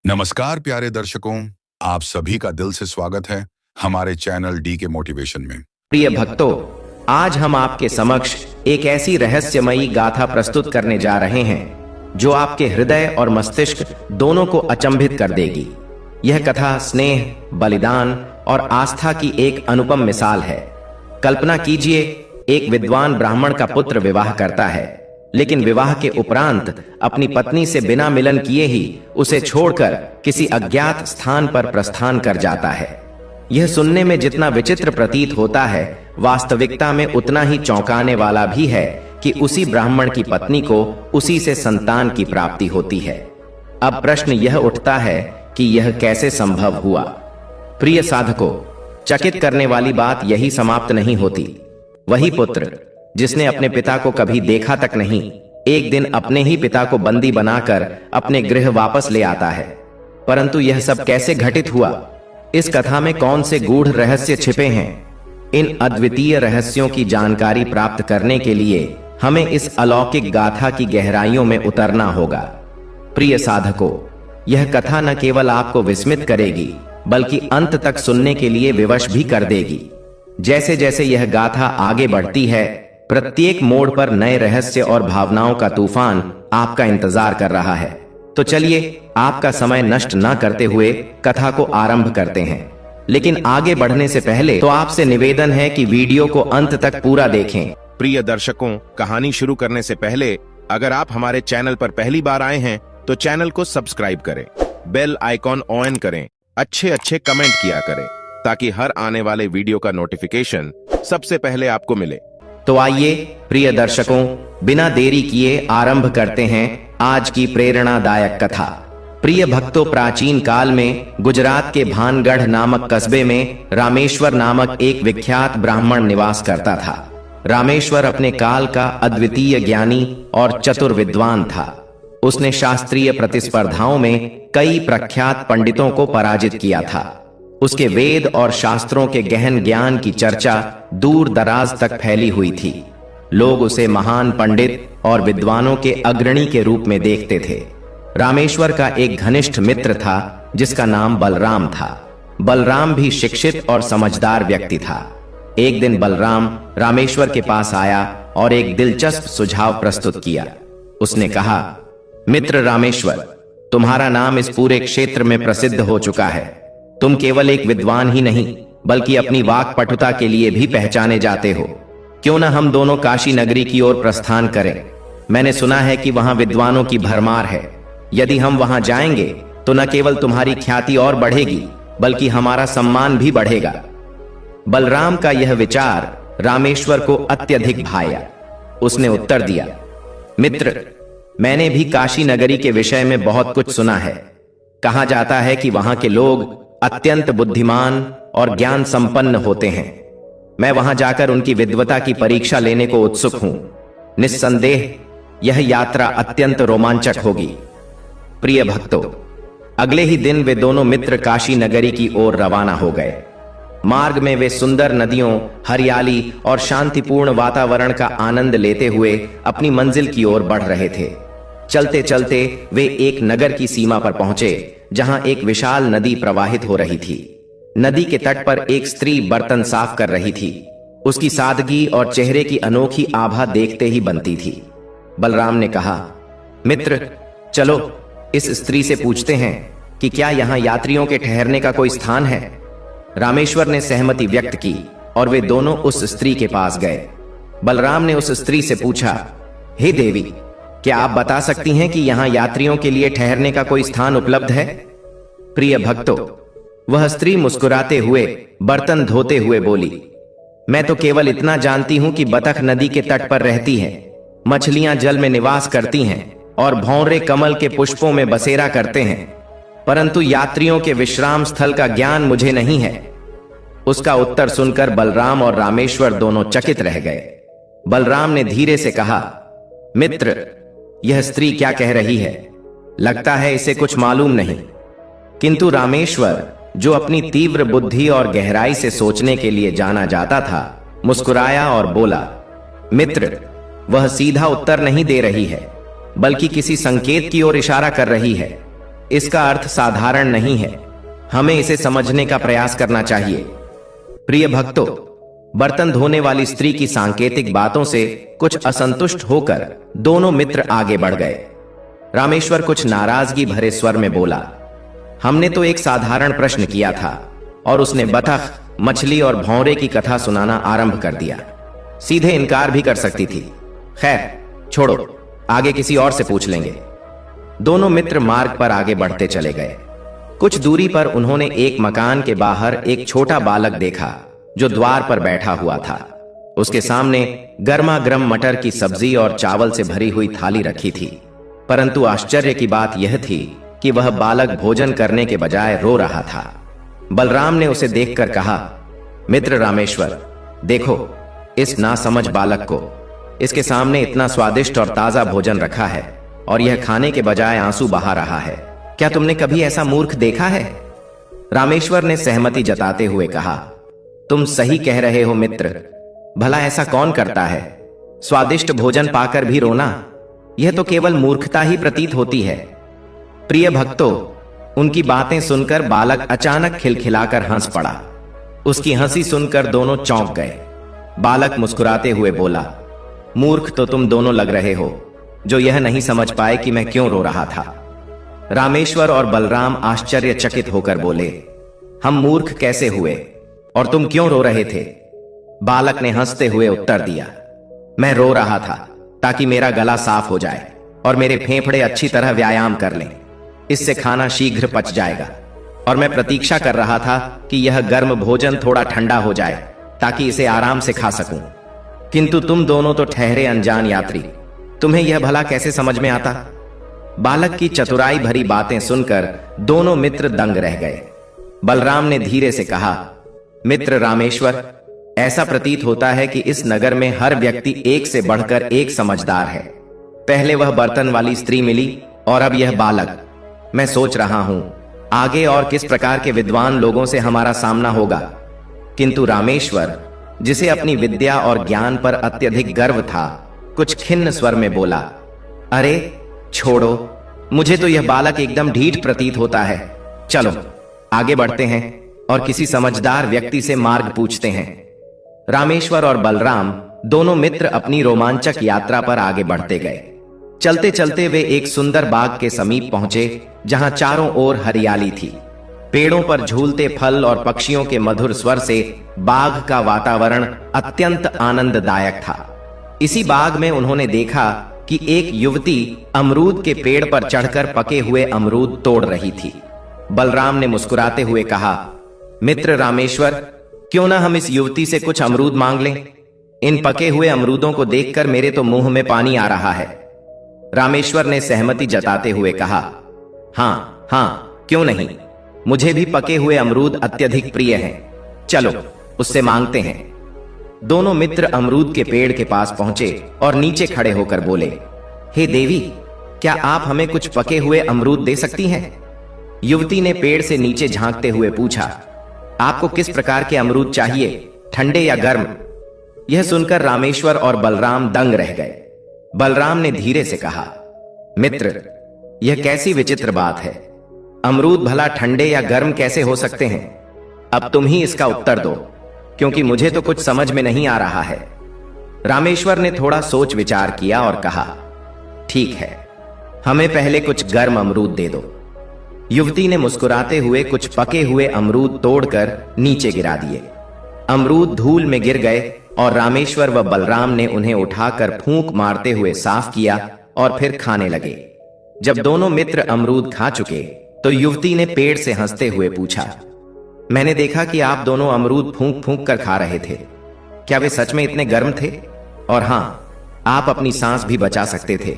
नमस्कार प्यारे दर्शकों, आप सभी का दिल से स्वागत है हमारे चैनल डी के मोटिवेशन में। प्रिय भक्तों, आज हम आपके समक्ष एक ऐसी रहस्यमयी गाथा प्रस्तुत करने जा रहे हैं जो आपके हृदय और मस्तिष्क दोनों को अचंभित कर देगी। यह कथा स्नेह, बलिदान और आस्था की एक अनुपम मिसाल है। कल्पना कीजिए, एक विद्वान ब्राह्मण का पुत्र विवाह करता है, लेकिन विवाह के उपरांत अपनी पत्नी से बिना मिलन किए ही उसे छोड़कर किसी अज्ञात स्थान पर प्रस्थान कर जाता है। यह सुनने में जितना विचित्र प्रतीत होता है, वास्तविकता में उतना ही चौंकाने वाला भी है कि उसी ब्राह्मण की पत्नी को उसी से संतान की प्राप्ति होती है। अब प्रश्न यह उठता है कि यह कैसे संभव हुआ। प्रिय साधकों, चकित करने वाली बात यही समाप्त नहीं होती। वही पुत्र जिसने अपने पिता को कभी देखा तक नहीं, एक दिन अपने ही पिता को बंदी बनाकर अपने गृह वापस ले आता है। परंतु यह सब कैसे घटित हुआ? इस कथा में कौन से गूढ़ रहस्य छिपे हैं? इन अद्वितीय रहस्यों की जानकारी प्राप्त करने के लिए हमें इस अलौकिक गाथा की गहराइयों में उतरना होगा। प्रिय साधकों, यह कथा न केवल आपको विस्मित करेगी, बल्कि अंत तक सुनने के लिए विवश भी कर देगी। जैसे जैसे यह गाथा आगे बढ़ती है, प्रत्येक मोड़ पर नए रहस्य और भावनाओं का तूफान आपका इंतजार कर रहा है। तो चलिए, आपका समय नष्ट न करते हुए कथा को आरंभ करते हैं। लेकिन आगे बढ़ने से पहले तो आपसे निवेदन है कि वीडियो को अंत तक पूरा देखें। प्रिय दर्शकों, कहानी शुरू करने से पहले अगर आप हमारे चैनल पर पहली बार आए हैं तो चैनल को सब्सक्राइब करें, बेल आइकॉन ऑन करें, अच्छे कमेंट किया करें ताकि हर आने वाले वीडियो का नोटिफिकेशन सबसे पहले आपको मिले। तो आइए प्रिय दर्शकों, बिना देरी किए आरंभ करते हैं आज की प्रेरणादायक कथा। प्रिय भक्तों, प्राचीन काल में गुजरात के भानगढ़ नामक कस्बे में रामेश्वर नामक एक विख्यात ब्राह्मण निवास करता था। रामेश्वर अपने काल का अद्वितीय ज्ञानी और चतुर विद्वान था। उसने शास्त्रीय प्रतिस्पर्धाओं में कई प्रख्यात पंडितों को पराजित किया था। उसके वेद और शास्त्रों के गहन ज्ञान की चर्चा दूर दराज तक फैली हुई थी। लोग उसे महान पंडित और विद्वानों के अग्रणी के रूप में देखते थे। रामेश्वर का एक घनिष्ठ मित्र था जिसका नाम बलराम था। बलराम भी शिक्षित और समझदार व्यक्ति था। एक दिन बलराम रामेश्वर के पास आया और एक दिलचस्प सुझाव प्रस्तुत किया। उसने कहा, मित्र रामेश्वर, तुम्हारा नाम इस पूरे क्षेत्र में प्रसिद्ध हो चुका है। तुम केवल एक विद्वान ही नहीं, बल्कि अपनी वाक्पटुता के लिए भी पहचाने जाते हो। क्यों न हम दोनों काशी नगरी की ओर प्रस्थान करें? मैंने सुना है कि वहां विद्वानों की भरमार है। यदि हम वहां जाएंगे तो न केवल तुम्हारी ख्याति और बढ़ेगी, बल्कि हमारा सम्मान भी बढ़ेगा। बलराम का यह विचार रामेश्वर को अत्यधिक भाया। उसने उत्तर दिया, मित्र, मैंने भी काशी नगरी के विषय में बहुत कुछ सुना है। कहा जाता है कि वहां के लोग अत्यंत बुद्धिमान और ज्ञान संपन्न होते हैं। मैं वहां जाकर उनकी विद्वता की परीक्षा लेने को उत्सुक हूं। निस्संदेह यह यात्रा अत्यंत रोमांचक होगी। प्रिय भक्तों, अगले ही दिन वे दोनों मित्र काशी नगरी की ओर रवाना हो गए। मार्ग में वे सुंदर नदियों, हरियाली और शांतिपूर्ण वातावरण का आनंद लेते हुए अपनी मंजिल की ओर बढ़ रहे थे। चलते चलते वे एक नगर की सीमा पर पहुंचे जहां एक विशाल नदी प्रवाहित हो रही थी। नदी के तट पर एक स्त्री बर्तन साफ कर रही थी। उसकी सादगी और चेहरे की अनोखी आभा देखते ही बनती थी। बलराम ने कहा, मित्र, चलो इस स्त्री से पूछते हैं कि क्या यहाँ यात्रियों के ठहरने का कोई स्थान है। रामेश्वर ने सहमति व्यक्त की और वे दोनों उस स्त्री के पास गए। बलराम ने उस स्त्री से पूछा, हे देवी, क्या आप बता सकती हैं कि यहाँ यात्रियों के लिए ठहरने का कोई स्थान उपलब्ध है? प्रिय भक्तों, वह स्त्री मुस्कुराते हुए बर्तन धोते हुए बोली, मैं तो केवल इतना जानती हूं कि बतख नदी के तट पर रहती है, मछलियां जल में निवास करती हैं और भौंरे कमल के पुष्पों में बसेरा करते हैं, परंतु यात्रियों के विश्राम स्थल का ज्ञान मुझे नहीं है। उसका उत्तर सुनकर बलराम और रामेश्वर दोनों चकित रह गए। बलराम ने धीरे से कहा, मित्र, यह स्त्री क्या कह रही है? लगता है इसे कुछ मालूम नहीं। किंतु रामेश्वर, जो अपनी तीव्र बुद्धि और गहराई से सोचने के लिए जाना जाता था, मुस्कुराया और बोला, मित्र, वह सीधा उत्तर नहीं दे रही है, बल्कि किसी संकेत की ओर इशारा कर रही है। इसका अर्थ साधारण नहीं है। हमें इसे समझने का प्रयास करना चाहिए। प्रिय भक्तों, बर्तन धोने वाली स्त्री की सांकेतिक बातों से कुछ असंतुष्ट होकर दोनों मित्र आगे बढ़ गए। रामेश्वर कुछ नाराजगी भरे स्वर में बोला, हमने तो एक साधारण प्रश्न किया था और उसने बतख, मछली और भौरे की कथा सुनाना आरंभ कर दिया। सीधे इनकार भी कर सकती थी। खैर छोड़ो, आगे किसी और से पूछ लेंगे। दोनों मित्र मार्ग पर आगे बढ़ते चले गए। कुछ दूरी पर उन्होंने एक मकान के बाहर एक छोटा बालक देखा जो द्वार पर बैठा हुआ था। उसके सामने गर्मा गर्म मटर की सब्जी और चावल से भरी हुई थाली रखी थी। परंतु आश्चर्य की बात यह थी कि वह बालक भोजन करने के बजाय रो रहा था। बलराम ने उसे देखकर कहा, मित्र रामेश्वर, देखो इस नासमझ बालक को। इसके सामने इतना स्वादिष्ट और ताजा भोजन रखा है और यह खाने के बजाय आंसू बहा रहा है। क्या तुमने कभी ऐसा मूर्ख देखा है? रामेश्वर ने सहमति जताते हुए कहा, तुम सही कह रहे हो मित्र। भला ऐसा कौन करता है? स्वादिष्ट भोजन पाकर भी रोना, यह तो केवल मूर्खता ही प्रतीत होती है। प्रिय भक्तों, उनकी बातें सुनकर बालक अचानक खिलखिलाकर हंस पड़ा। उसकी हंसी सुनकर दोनों चौंक गए। बालक मुस्कुराते हुए बोला, मूर्ख तो तुम दोनों लग रहे हो जो यह नहीं समझ पाए कि मैं क्यों रो रहा था। रामेश्वर और बलराम आश्चर्यचकित होकर बोले, हम मूर्ख कैसे हुए और तुम क्यों रो रहे थे? बालक ने हंसते हुए उत्तर दिया, मैं रो रहा था ताकि मेरा गला साफ हो जाए और मेरे फेफड़े अच्छी तरह व्यायाम कर लें। इससे खाना शीघ्र पच जाएगा और मैं प्रतीक्षा कर रहा था कि यह गर्म भोजन थोड़ा ठंडा हो जाए ताकि इसे आराम से खा सकूं। किंतु तुम दोनों तो ठहरे अनजान यात्री, तुम्हें यह भला कैसे समझ में आता? बालक की चतुराई भरी बातें सुनकर दोनों मित्र दंग रह गए। बलराम ने धीरे से कहा, मित्र रामेश्वर, ऐसा प्रतीत होता है कि इस नगर में हर व्यक्ति एक से बढ़कर एक समझदार है। पहले वह बर्तन वाली स्त्री मिली और अब यह बालक। मैं सोच रहा हूं आगे और किस प्रकार के विद्वान लोगों से हमारा सामना होगा। किंतु रामेश्वर, जिसे अपनी विद्या और ज्ञान पर अत्यधिक गर्व था, कुछ खिन्न स्वर में बोला, अरे छोड़ो, मुझे तो यह बालक एकदम ढीठ प्रतीत होता है। चलो आगे बढ़ते हैं और किसी समझदार व्यक्ति से मार्ग पूछते हैं। रामेश्वर और बलराम दोनों मित्र अपनी रोमांचक यात्रा पर आगे बढ़ते गए। चलते चलते वे एक सुंदर बाग के समीप पहुंचे जहां चारों ओर हरियाली थी। पेड़ों पर झूलते फल और पक्षियों के मधुर स्वर से बाग का वातावरण अत्यंत आनंददायक था। इसी बाग में उन्होंने देखा कि एक युवती अमरूद के पेड़ पर चढ़कर पके हुए अमरूद तोड़ रही थी। बलराम ने मुस्कुराते हुए कहा, मित्र रामेश्वर, क्यों ना हम इस युवती से कुछ अमरूद मांग लें? इन पके हुए अमरूदों को देखकर मेरे तो मुंह में पानी आ रहा है। रामेश्वर ने सहमति जताते हुए कहा, हाँ हाँ, क्यों नहीं, मुझे भी पके हुए अमरूद अत्यधिक प्रिय हैं। चलो उससे मांगते हैं। दोनों मित्र अमरूद के पेड़ के पास पहुंचे और नीचे खड़े होकर बोले, हे देवी, क्या आप हमें कुछ पके हुए अमरूद दे सकती हैं? युवती ने पेड़ से नीचे झांकते हुए पूछा, आपको किस प्रकार के अमरूद चाहिए, ठंडे या गर्म? यह सुनकर रामेश्वर और बलराम दंग रह गए। बलराम ने धीरे से कहा, मित्र, यह कैसी विचित्र बात है। अमरूद भला ठंडे या गर्म कैसे हो सकते हैं? अब तुम ही इसका उत्तर दो, क्योंकि मुझे तो कुछ समझ में नहीं आ रहा है। रामेश्वर ने थोड़ा सोच विचार किया और कहा, ठीक है, हमें पहले कुछ गर्म अमरूद दे दो। युवती ने मुस्कुराते हुए कुछ पके हुए अमरूद तोड़कर नीचे गिरा दिए। अमरूद धूल में गिर गए और रामेश्वर व बलराम ने उन्हें उठाकर फूंक मारते हुए साफ किया और फिर खाने लगे। जब दोनों मित्र अमरूद खा चुके तो युवती ने पेड़ से हंसते हुए पूछा, मैंने देखा कि आप दोनों अमरूद फूंक फूंक कर खा रहे थे। क्या वे सच में इतने गर्म थे? और हाँ, आप अपनी सांस भी बचा सकते थे।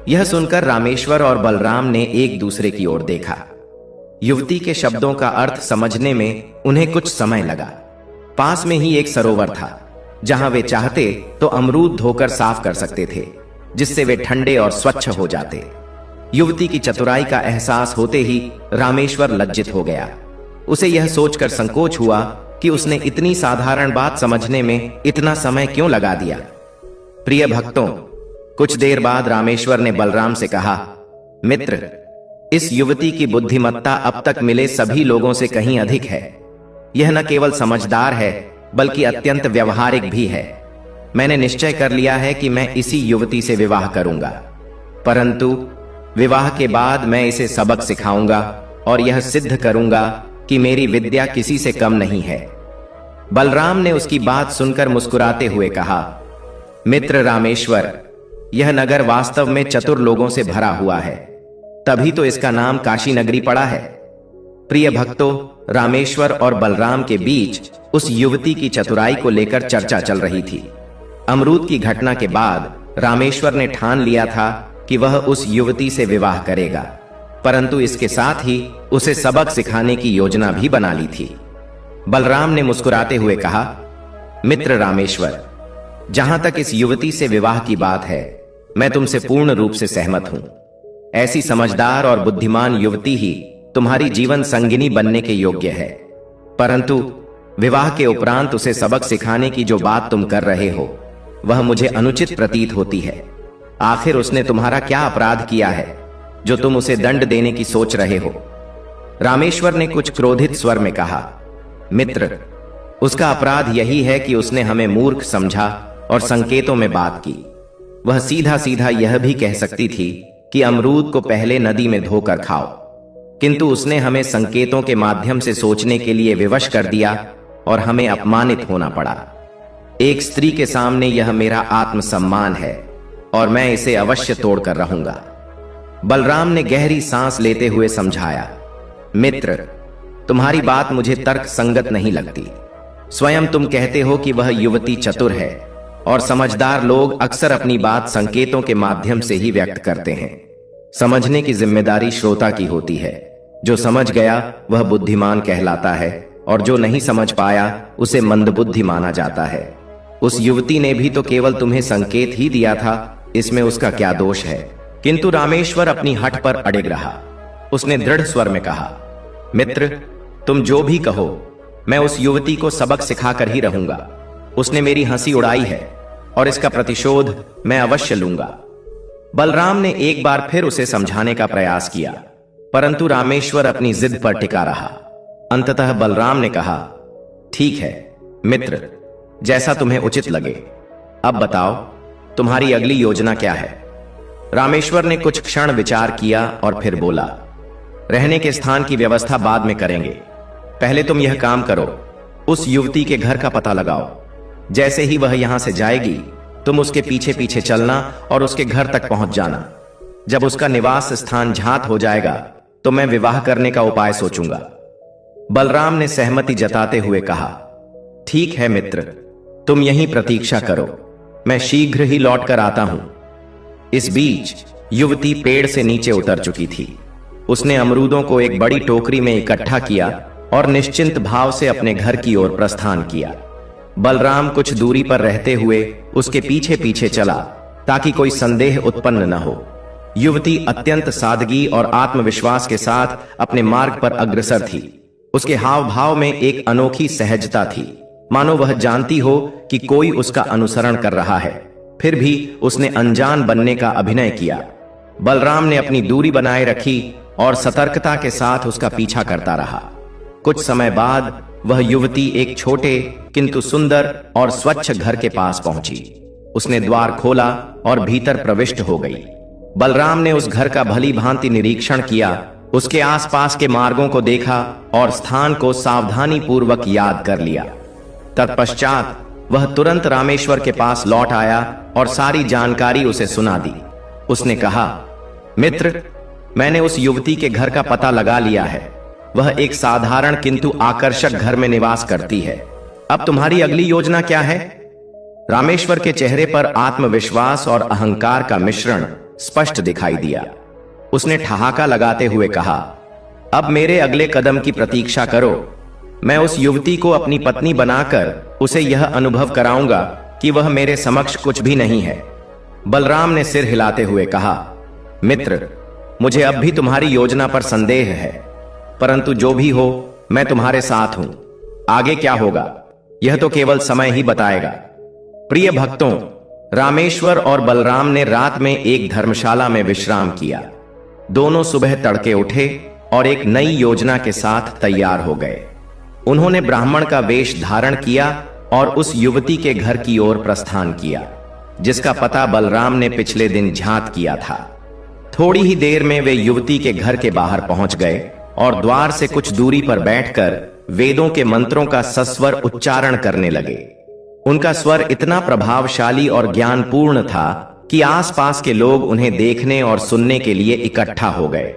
यह सुनकर रामेश्वर और बलराम ने एक दूसरे की ओर देखा। युवती के शब्दों का अर्थ समझने में उन्हें कुछ समय लगा। पास में ही एक सरोवर था जहां वे चाहते तो अमरूद धोकर साफ कर सकते थे, जिससे वे ठंडे और स्वच्छ हो जाते। युवती की चतुराई का एहसास होते ही रामेश्वर लज्जित हो गया। उसे यह सोचकर संकोच हुआ कि उसने इतनी साधारण बात समझने में इतना समय क्यों लगा दिया। प्रिय भक्तों, कुछ देर बाद रामेश्वर ने बलराम से कहा, मित्र, इस युवती की बुद्धिमत्ता अब तक मिले सभी लोगों से कहीं अधिक है। यह न केवल समझदार है बल्कि अत्यंत व्यवहारिक भी है। मैंने निश्चय कर लिया है कि मैं इसी युवती से विवाह करूंगा, परंतु विवाह के बाद मैं इसे सबक सिखाऊंगा और यह सिद्ध करूंगा कि मेरी विद्या किसी से कम नहीं है। बलराम ने उसकी बात सुनकर मुस्कुराते हुए कहा, मित्र रामेश्वर, यह नगर वास्तव में चतुर लोगों से भरा हुआ है, तभी तो इसका नाम काशी नगरी पड़ा है। प्रिय भक्तों, रामेश्वर और बलराम के बीच उस युवती की चतुराई को लेकर चर्चा चल रही थी। अमरूद की घटना के बाद रामेश्वर ने ठान लिया था कि वह उस युवती से विवाह करेगा, परंतु इसके साथ ही उसे सबक सिखाने की योजना भी बना ली थी। बलराम ने मुस्कुराते हुए कहा, मित्र रामेश्वर, जहां तक इस युवती से विवाह की बात है, मैं तुमसे पूर्ण रूप से सहमत हूं। ऐसी समझदार और बुद्धिमान युवती ही तुम्हारी जीवन संगिनी बनने के योग्य है, परंतु विवाह के उपरांत उसे सबक सिखाने की जो बात तुम कर रहे हो वह मुझे अनुचित प्रतीत होती है। आखिर उसने तुम्हारा क्या अपराध किया है जो तुम उसे दंड देने की सोच रहे हो? रामेश्वर ने कुछ क्रोधित स्वर में कहा, मित्र, उसका अपराध यही है कि उसने हमें मूर्ख समझा और संकेतों में बात की। वह सीधा सीधा यह भी कह सकती थी कि अमरूद को पहले नदी में धोकर खाओ, किंतु उसने हमें संकेतों के माध्यम से सोचने के लिए विवश कर दिया और हमें अपमानित होना पड़ा। एक स्त्री के सामने यह मेरा आत्मसम्मान है और मैं इसे अवश्य तोड़कर रहूंगा। बलराम ने गहरी सांस लेते हुए समझाया, मित्र, तुम्हारी बात मुझे तर्क संगत नहीं लगती। स्वयं तुम कहते हो कि वह युवती चतुर है और समझदार लोग अक्सर अपनी बात संकेतों के माध्यम से ही व्यक्त करते हैं। समझने की जिम्मेदारी श्रोता की होती है। जो समझ गया वह बुद्धिमान कहलाता है और जो नहीं समझ पाया उसे मंदबुद्धि माना जाता है। उस युवती ने भी तो केवल तुम्हें संकेत ही दिया था, इसमें उसका क्या दोष है? किंतु रामेश्वर अपनी हठ पर अड़िग रहा। उसने दृढ़ स्वर में कहा, मित्र, तुम जो भी कहो, मैं उस युवती को सबक सिखाकर ही रहूंगा। उसने मेरी हंसी उड़ाई है और इसका प्रतिशोध मैं अवश्य लूंगा। बलराम ने एक बार फिर उसे समझाने का प्रयास किया, परंतु रामेश्वर अपनी जिद पर टिका रहा। अंततः बलराम ने कहा, ठीक है मित्र, जैसा तुम्हें उचित लगे। अब बताओ, तुम्हारी अगली योजना क्या है? रामेश्वर ने कुछ क्षण विचार किया और फिर बोला, रहने के स्थान की व्यवस्था बाद में करेंगे। पहले तुम यह काम करो, उस युवती के घर का पता लगाओ। जैसे ही वह यहां से जाएगी, तुम उसके पीछे पीछे चलना और उसके घर तक पहुंच जाना। जब उसका निवास स्थान ज्ञात हो जाएगा तो मैं विवाह करने का उपाय सोचूंगा। बलराम ने सहमति जताते हुए कहा, ठीक है मित्र, तुम यहीं प्रतीक्षा करो, मैं शीघ्र ही लौट कर आता हूं। इस बीच युवती पेड़ से नीचे उतर चुकी थी। उसने अमरूदों को एक बड़ी टोकरी में इकट्ठा किया और निश्चिंत भाव से अपने घर की ओर प्रस्थान किया। बलराम कुछ दूरी पर रहते हुए उसके पीछे पीछे चला ताकि कोई संदेह उत्पन्न न हो। युवती अत्यंत सादगी और आत्मविश्वास के साथ अपने मार्ग पर अग्रसर थी। उसके हाव भाव में एक अनोखी सहजता थी, मानो वह जानती हो कि कोई उसका अनुसरण कर रहा है। फिर भी उसने अनजान बनने का अभिनय किया। बलराम ने अपनी दूरी बनाए रखी और सतर्कता के साथ उसका पीछा करता रहा। कुछ समय बाद वह युवती एक छोटे किंतु सुंदर और स्वच्छ घर के पास पहुंची। उसने द्वार खोला और भीतर प्रविष्ट हो गई। बलराम ने उस घर का भली भांति निरीक्षण किया, उसके आसपास के मार्गों को देखा और स्थान को सावधानी पूर्वक याद कर लिया। तत्पश्चात वह तुरंत रामेश्वर के पास लौट आया और सारी जानकारी उसे सुना दी। उसने कहा, मित्र, मैंने उस युवती के घर का पता लगा लिया है। वह एक साधारण किंतु आकर्षक घर में निवास करती है। अब तुम्हारी अगली योजना क्या है? रामेश्वर के चेहरे पर आत्मविश्वास और अहंकार का मिश्रण स्पष्ट दिखाई दिया। उसने ठहाका लगाते हुए कहा, अब मेरे अगले कदम की प्रतीक्षा करो। मैं उस युवती को अपनी पत्नी बनाकर उसे यह अनुभव कराऊंगा कि वह मेरे समक्ष कुछ भी नहीं है। बलराम ने सिर हिलाते हुए कहा, मित्र, मुझे अब भी तुम्हारी योजना पर संदेह है, परंतु जो भी हो मैं तुम्हारे साथ हूं। आगे क्या होगा यह तो केवल समय ही बताएगा। प्रिय भक्तों, रामेश्वर और बलराम ने रात में एक धर्मशाला में विश्राम किया। दोनों सुबह तड़के उठे और एक नई योजना के साथ तैयार हो गए। उन्होंने ब्राह्मण का वेश धारण किया और उस युवती के घर की ओर प्रस्थान किया, जिसका पता बलराम ने पिछले दिन ज्ञात किया था। थोड़ी ही देर में वे युवती के घर के बाहर पहुंच गए और द्वार से कुछ दूरी पर बैठकर वेदों के मंत्रों का सस्वर उच्चारण करने लगे। उनका स्वर इतना प्रभावशाली और ज्ञानपूर्ण था कि आसपास के लोग उन्हें देखने और सुनने के लिए इकट्ठा हो गए।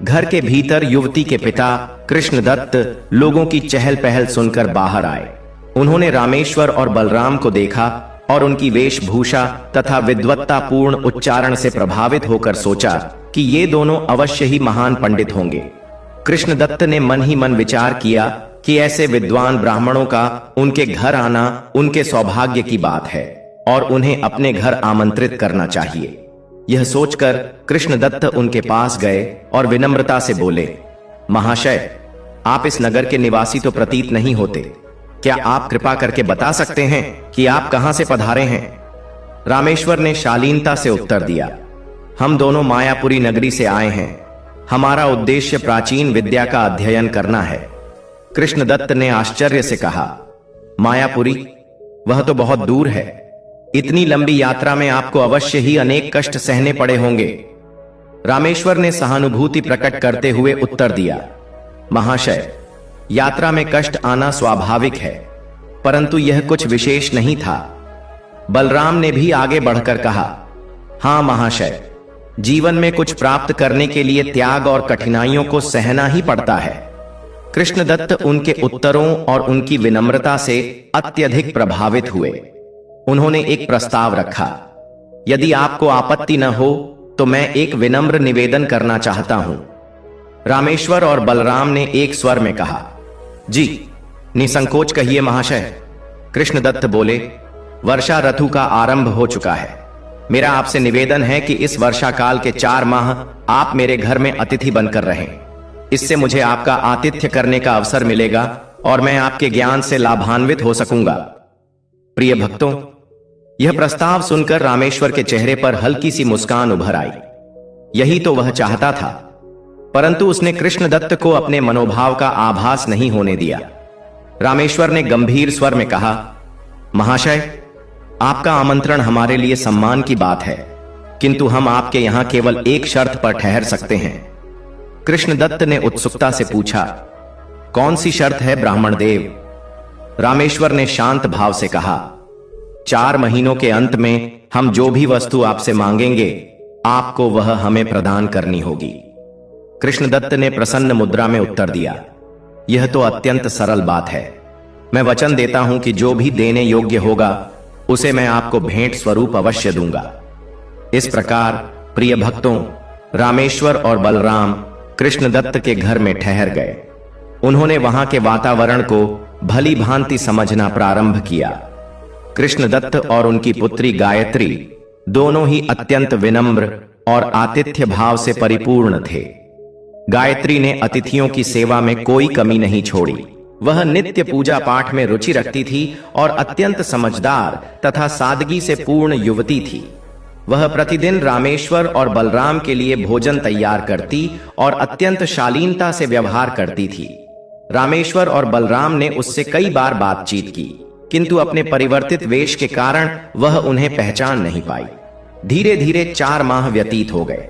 घर के भीतर युवती के पिता कृष्णदत्त लोगों की चहल पहल सुनकर बाहर आए। उन्होंने रामेश्वर और बलराम को देखा और उनकी वेशभूषा तथा विद्वत्तापूर्ण उच्चारण से प्रभावित होकर सोचा कि ये दोनों अवश्य ही महान पंडित होंगे। कृष्णदत्त ने मन ही मन विचार किया कि ऐसे विद्वान ब्राह्मणों का उनके घर आना उनके सौभाग्य की बात है और उन्हें अपने घर आमंत्रित करना चाहिए। यह सोचकर कृष्णदत्त उनके पास गए और विनम्रता से बोले, महाशय, आप इस नगर के निवासी तो प्रतीत नहीं होते। क्या आप कृपा करके बता सकते हैं कि आप कहां से पधारे हैं? रामेश्वर ने शालीनता से उत्तर दिया, हम दोनों मायापुरी नगरी से आए हैं। हमारा उद्देश्य प्राचीन विद्या का अध्ययन करना है। कृष्णदत्त ने आश्चर्य से कहा, मायापुरी? वह तो बहुत दूर है। इतनी लंबी यात्रा में आपको अवश्य ही अनेक कष्ट सहने पड़े होंगे। रामेश्वर ने सहानुभूति प्रकट करते हुए उत्तर दिया, महाशय, यात्रा में कष्ट आना स्वाभाविक है, परंतु यह कुछ विशेष नहीं था। बलराम ने भी आगे बढ़कर कहा, हां महाशय, जीवन में कुछ प्राप्त करने के लिए त्याग और कठिनाइयों को सहना ही पड़ता है। कृष्णदत्त उनके उत्तरों और उनकी विनम्रता से अत्यधिक प्रभावित हुए। उन्होंने एक प्रस्ताव रखा, यदि आपको आपत्ति न हो तो मैं एक विनम्र निवेदन करना चाहता हूं। रामेश्वर और बलराम ने एक स्वर में कहा, जी, निसंकोच कहिए महाशय। कृष्णदत्त बोले, वर्षा ऋतु का आरंभ हो चुका है। मेरा आपसे निवेदन है कि इस वर्षा काल के 4 माह आप मेरे घर में अतिथि बनकर रहें। इससे मुझे आपका आतिथ्य करने का अवसर मिलेगा और मैं आपके ज्ञान से लाभान्वित हो सकूंगा। प्रिय भक्तों, यह प्रस्ताव सुनकर रामेश्वर के चेहरे पर हल्की सी मुस्कान उभर आई। यही तो वह चाहता था, परंतु उसने कृष्णदत्त को अपने मनोभाव का आभास नहीं होने दिया। रामेश्वर ने गंभीर स्वर में कहा, महाशय, आपका आमंत्रण हमारे लिए सम्मान की बात है, किंतु हम आपके यहां केवल एक शर्त पर ठहर सकते हैं। कृष्णदत्त ने उत्सुकता से पूछा, कौन सी शर्त है ब्राह्मण देव? रामेश्वर ने शांत भाव से कहा, 4 महीनों के अंत में हम जो भी वस्तु आपसे मांगेंगे, आपको वह हमें प्रदान करनी होगी। कृष्णदत्त ने प्रसन्न मुद्रा में उत्तर दिया, यह तो अत्यंत सरल बात है। मैं वचन देता हूं कि जो भी देने योग्य होगा उसे मैं आपको भेंट स्वरूप अवश्य दूंगा। इस प्रकार प्रिय भक्तों, रामेश्वर और बलराम कृष्णदत्त के घर में ठहर गए। उन्होंने वहां के वातावरण को भली भांति समझना प्रारंभ किया। कृष्णदत्त और उनकी पुत्री गायत्री दोनों ही अत्यंत विनम्र और आतिथ्य भाव से परिपूर्ण थे। गायत्री ने अतिथियों की सेवा में कोई कमी नहीं छोड़ी। वह नित्य पूजा पाठ में रुचि रखती थी और अत्यंत समझदार तथा सादगी से पूर्ण युवती थी। वह प्रतिदिन रामेश्वर और बलराम के लिए भोजन तैयार करती और अत्यंत शालीनता से व्यवहार करती थी। रामेश्वर और बलराम ने उससे कई बार बातचीत की, किंतु अपने परिवर्तित वेश के कारण वह उन्हें पहचान नहीं पाई। धीरे धीरे 4 माह व्यतीत हो गए।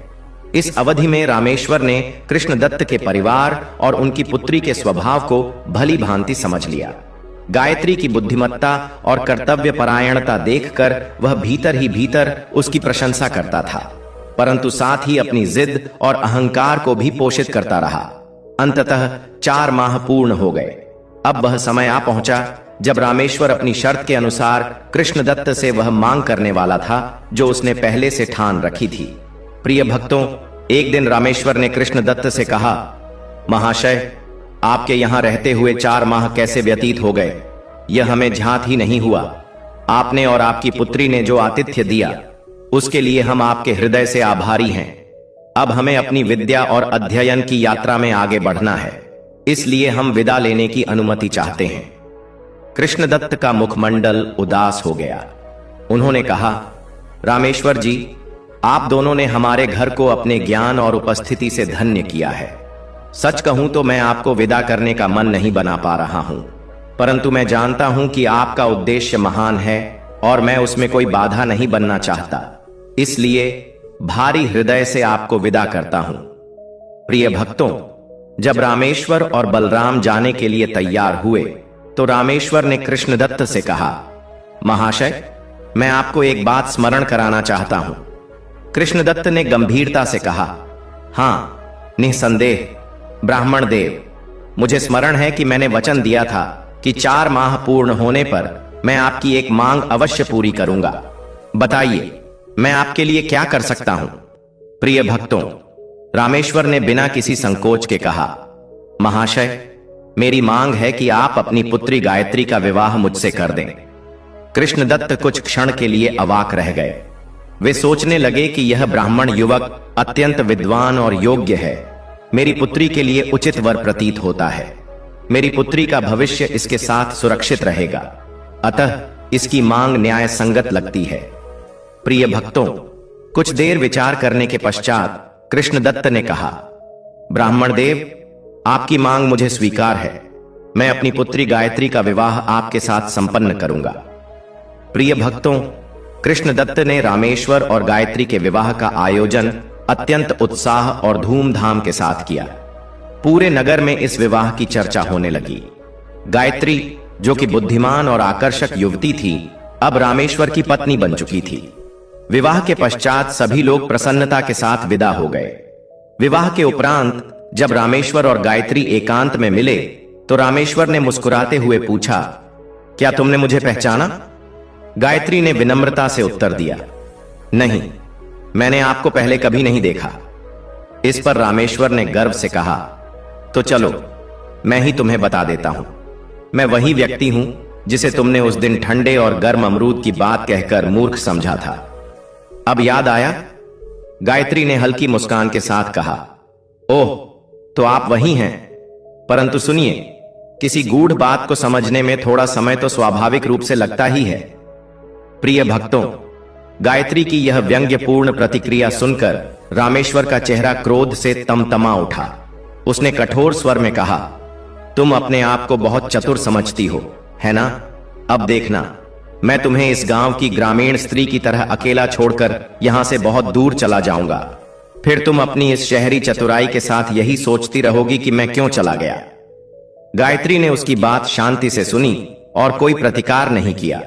इस अवधि में रामेश्वर ने कृष्णदत्त के परिवार और उनकी पुत्री के स्वभाव को भली भांति समझ लिया। गायत्री की बुद्धिमत्ता और कर्तव्य परायणता देखकर वह भीतर ही भीतर उसकी प्रशंसा करता था, परंतु साथ ही अपनी जिद और अहंकार को भी पोषित करता रहा। अंततः 4 माह पूर्ण हो गए। अब वह समय आ पहुंचा जब रामेश्वर अपनी शर्त के अनुसार कृष्णदत्त से वह मांग करने वाला था जो उसने पहले से ठान रखी थी। प्रिय भक्तों, एक दिन रामेश्वर ने कृष्णदत्त से कहा, महाशय, आपके यहां रहते हुए 4 माह कैसे व्यतीत हो गए, यह हमें ज्ञात ही नहीं हुआ। आपने और आपकी पुत्री ने जो आतिथ्य दिया उसके लिए हम आपके हृदय से आभारी हैं। अब हमें अपनी विद्या और अध्ययन की यात्रा में आगे बढ़ना है, इसलिए हम विदा लेने की अनुमति चाहते हैं। कृष्णदत्त का मुखमंडल उदास हो गया। उन्होंने कहा, रामेश्वर जी, आप दोनों ने हमारे घर को अपने ज्ञान और उपस्थिति से धन्य किया है। सच कहूं तो मैं आपको विदा करने का मन नहीं बना पा रहा हूं, परंतु मैं जानता हूं कि आपका उद्देश्य महान है और मैं उसमें कोई बाधा नहीं बनना चाहता, इसलिए भारी हृदय से आपको विदा करता हूं। प्रिय भक्तों, जब रामेश्वर और बलराम जाने के लिए तैयार हुए तो रामेश्वर ने कृष्णदत्त से कहा, महाशय, मैं आपको एक बात स्मरण कराना चाहता हूं। कृष्णदत्त ने गंभीरता से कहा, हां, निसंदेह ब्राह्मण देव, मुझे स्मरण है कि मैंने वचन दिया था कि 4 माह पूर्ण होने पर मैं आपकी एक मांग अवश्य पूरी करूंगा। बताइए, मैं आपके लिए क्या कर सकता हूं? प्रिय भक्तों, रामेश्वर ने बिना किसी संकोच के कहा, महाशय, मेरी मांग है कि आप अपनी पुत्री गायत्री का विवाह मुझसे कर दें। कृष्णदत्त कुछ क्षण के लिए अवाक रह गए। वे सोचने लगे कि यह ब्राह्मण युवक अत्यंत विद्वान और योग्य है, मेरी पुत्री के लिए उचित वर प्रतीत होता है। मेरी पुत्री का भविष्य इसके साथ सुरक्षित रहेगा, अतः इसकी मांग न्याय संगत लगती है। प्रिय भक्तों, कुछ देर विचार करने के पश्चात कृष्णदत्त ने कहा, ब्राह्मण देव, आपकी मांग मुझे स्वीकार है। मैं अपनी पुत्री गायत्री का विवाह आपके साथ संपन्न करूंगा। प्रिय भक्तों, कृष्णदत्त ने रामेश्वर और गायत्री के विवाह का आयोजन अत्यंत उत्साह और धूमधाम के साथ किया। पूरे नगर में इस विवाह की चर्चा होने लगी। गायत्री, जो कि बुद्धिमान और आकर्षक युवती थी, अब रामेश्वर की पत्नी बन चुकी थी। विवाह के पश्चात सभी लोग प्रसन्नता के साथ विदा हो गए। विवाह के उपरांत जब रामेश्वर और गायत्री एकांत में मिले तो रामेश्वर ने मुस्कुराते हुए पूछा, क्या तुमने मुझे पहचाना? गायत्री ने विनम्रता से उत्तर दिया, नहीं, मैंने आपको पहले कभी नहीं देखा। इस पर रामेश्वर ने गर्व से कहा, तो चलो, मैं ही तुम्हें बता देता हूं। मैं वही व्यक्ति हूं जिसे तुमने उस दिन ठंडे और गर्म अमरूद की बात कहकर मूर्ख समझा था। अब याद आया? गायत्री ने हल्की मुस्कान के साथ कहा, ओह, तो आप वही हैं। परंतु सुनिए, किसी गूढ़ बात को समझने में थोड़ा समय तो स्वाभाविक रूप से लगता ही है। प्रिय भक्तों, गायत्री की यह व्यंग्यपूर्ण प्रतिक्रिया सुनकर रामेश्वर का चेहरा क्रोध से तमतमा उठा। उसने कठोर स्वर में कहा, तुम अपने आप को बहुत चतुर समझती हो, है ना? अब देखना, मैं तुम्हें इस गांव की ग्रामीण स्त्री की तरह अकेला छोड़कर यहां से बहुत दूर चला जाऊंगा। फिर तुम अपनी इस शहरी चतुराई के साथ यही सोचती रहोगी कि मैं क्यों चला गया। गायत्री ने उसकी बात शांति से सुनी और कोई प्रतिकार नहीं किया।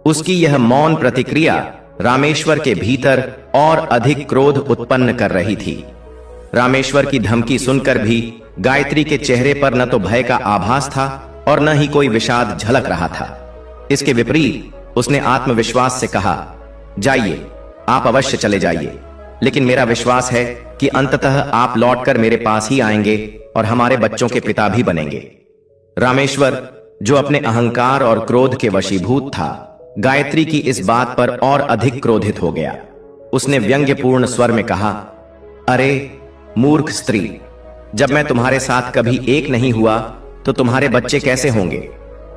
उसकी यह मौन प्रतिक्रिया रामेश्वर के भीतर और अधिक क्रोध उत्पन्न कर रही थी। रामेश्वर की धमकी सुनकर भी गायत्री के चेहरे पर न तो भय का आभास था और न ही कोई विषाद झलक रहा था। इसके विपरीत उसने आत्मविश्वास से कहा, जाइए, आप अवश्य चले जाइए, लेकिन मेरा विश्वास है कि अंततः आप लौटकर मेरे पास ही आएंगे और हमारे बच्चों के पिता भी बनेंगे। रामेश्वर, जो अपने अहंकार और क्रोध के वशीभूत था, गायत्री की इस बात पर और अधिक क्रोधित हो गया। उसने व्यंग्यपूर्ण स्वर में कहा, अरे मूर्ख स्त्री, जब मैं तुम्हारे साथ कभी एक नहीं हुआ तो तुम्हारे बच्चे कैसे होंगे?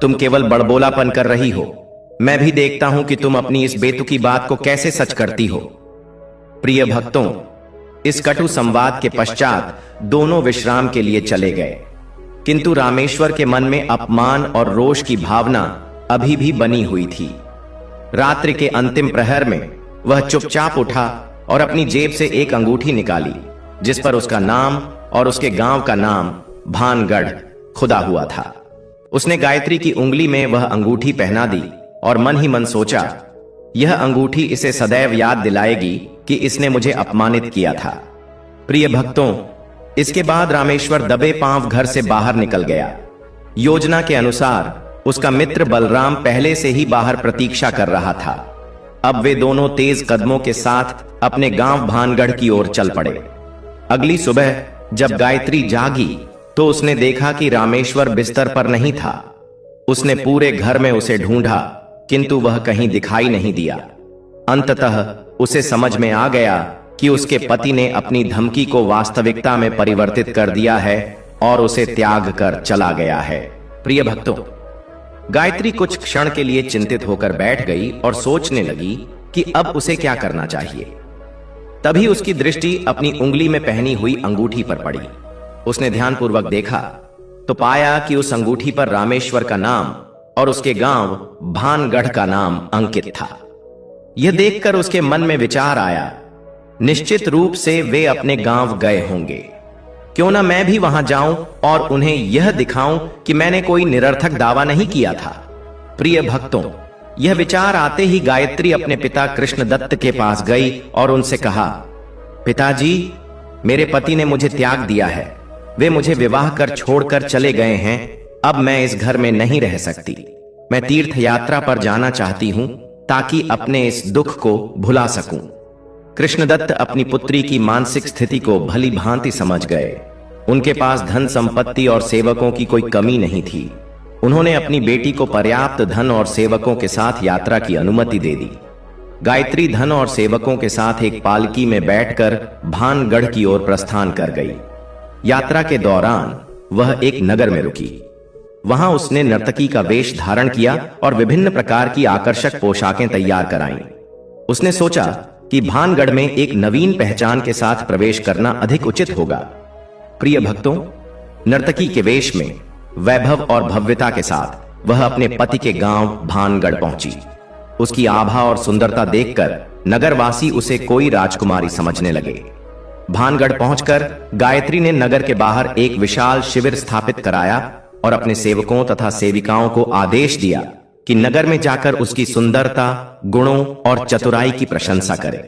तुम केवल बड़बोलापन कर रही हो। मैं भी देखता हूं कि तुम अपनी इस बेतुकी बात को कैसे सच करती हो। प्रिय भक्तों, इस कटु संवाद के पश्चात दोनों विश्राम के लिए चले गए, किंतु रामेश्वर के मन में अपमान और रोष की भावना अभी भी बनी हुई थी। रात्रि के अंतिम प्रहर में वह चुपचाप उठा और अपनी जेब से एक अंगूठी निकाली, जिस पर उसका नाम और उसके गांव का नाम भानगढ़ खुदा हुआ था। उसने गायत्री की उंगली में वह अंगूठी पहना दी और मन ही मन सोचा, यह अंगूठी इसे सदैव याद दिलाएगी कि इसने मुझे अपमानित किया था। प्रिय भक्तों, इसके बाद रामेश्वर दबे पांव घर से बाहर निकल गया। योजना के अनुसार उसका मित्र बलराम पहले से ही बाहर प्रतीक्षा कर रहा था। अब वे दोनों तेज कदमों के साथ अपने गांव भानगढ़ की ओर चल पड़े। अगली सुबह जब गायत्री जागी तो उसने देखा कि रामेश्वर बिस्तर पर नहीं था। उसने पूरे घर में उसे ढूंढा, किंतु वह कहीं दिखाई नहीं दिया। अंततः उसे समझ में आ गया कि उसके पति ने अपनी धमकी को वास्तविकता में परिवर्तित कर दिया है और उसे त्याग कर चला गया है। प्रिय भक्तों, गायत्री कुछ क्षण के लिए चिंतित होकर बैठ गई और सोचने लगी कि अब उसे क्या करना चाहिए। तभी उसकी दृष्टि अपनी उंगली में पहनी हुई अंगूठी पर पड़ी। उसने ध्यानपूर्वक देखा तो पाया कि उस अंगूठी पर रामेश्वर का नाम और उसके गांव भानगढ़ का नाम अंकित था। यह देखकर उसके मन में विचार आया, निश्चित रूप से वे अपने गांव गए होंगे। क्यों ना मैं भी वहां जाऊं और उन्हें यह दिखाऊं कि मैंने कोई निरर्थक दावा नहीं किया था। प्रिय भक्तों, यह विचार आते ही गायत्री अपने पिता कृष्णदत्त के पास गई और उनसे कहा, पिताजी, मेरे पति ने मुझे त्याग दिया है। वे मुझे विवाह कर छोड़कर चले गए हैं। अब मैं इस घर में नहीं रह सकती। मैं तीर्थ यात्रा पर जाना चाहती हूं ताकि अपने इस दुख को भुला सकूं। कृष्णदत्त अपनी पुत्री की मानसिक स्थिति को भली भांति समझ गए। उनके पास धन संपत्ति और सेवकों की कोई कमी नहीं थी। उन्होंने अपनी बेटी को पर्याप्त धन और सेवकों के साथ यात्रा की अनुमति दे दी। गायत्री धन और सेवकों के साथ एक पालकी में बैठकर भानगढ़ की ओर प्रस्थान कर गई। यात्रा के दौरान वह एक नगर में रुकी। वहां उसने नर्तकी का वेश धारण किया और विभिन्न प्रकार की आकर्षक पोशाकें तैयार कराईं। उसने सोचा कि भानगढ़ में एक नवीन पहचान के साथ प्रवेश करना अधिक उचित होगा। प्रिय भक्तों, नर्तकी के वेश में वैभव और भव्यता के साथ वह अपने पति के गांव भानगढ़ पहुंची। उसकी आभा और सुंदरता देखकर नगरवासी उसे कोई राजकुमारी समझने लगे। भानगढ़ पहुंचकर गायत्री ने नगर के बाहर एक विशाल शिविर स्थापित कराया और अपने सेवकों तथा सेविकाओं को आदेश दिया कि नगर में जाकर उसकी सुंदरता, गुणों और चतुराई की प्रशंसा करें।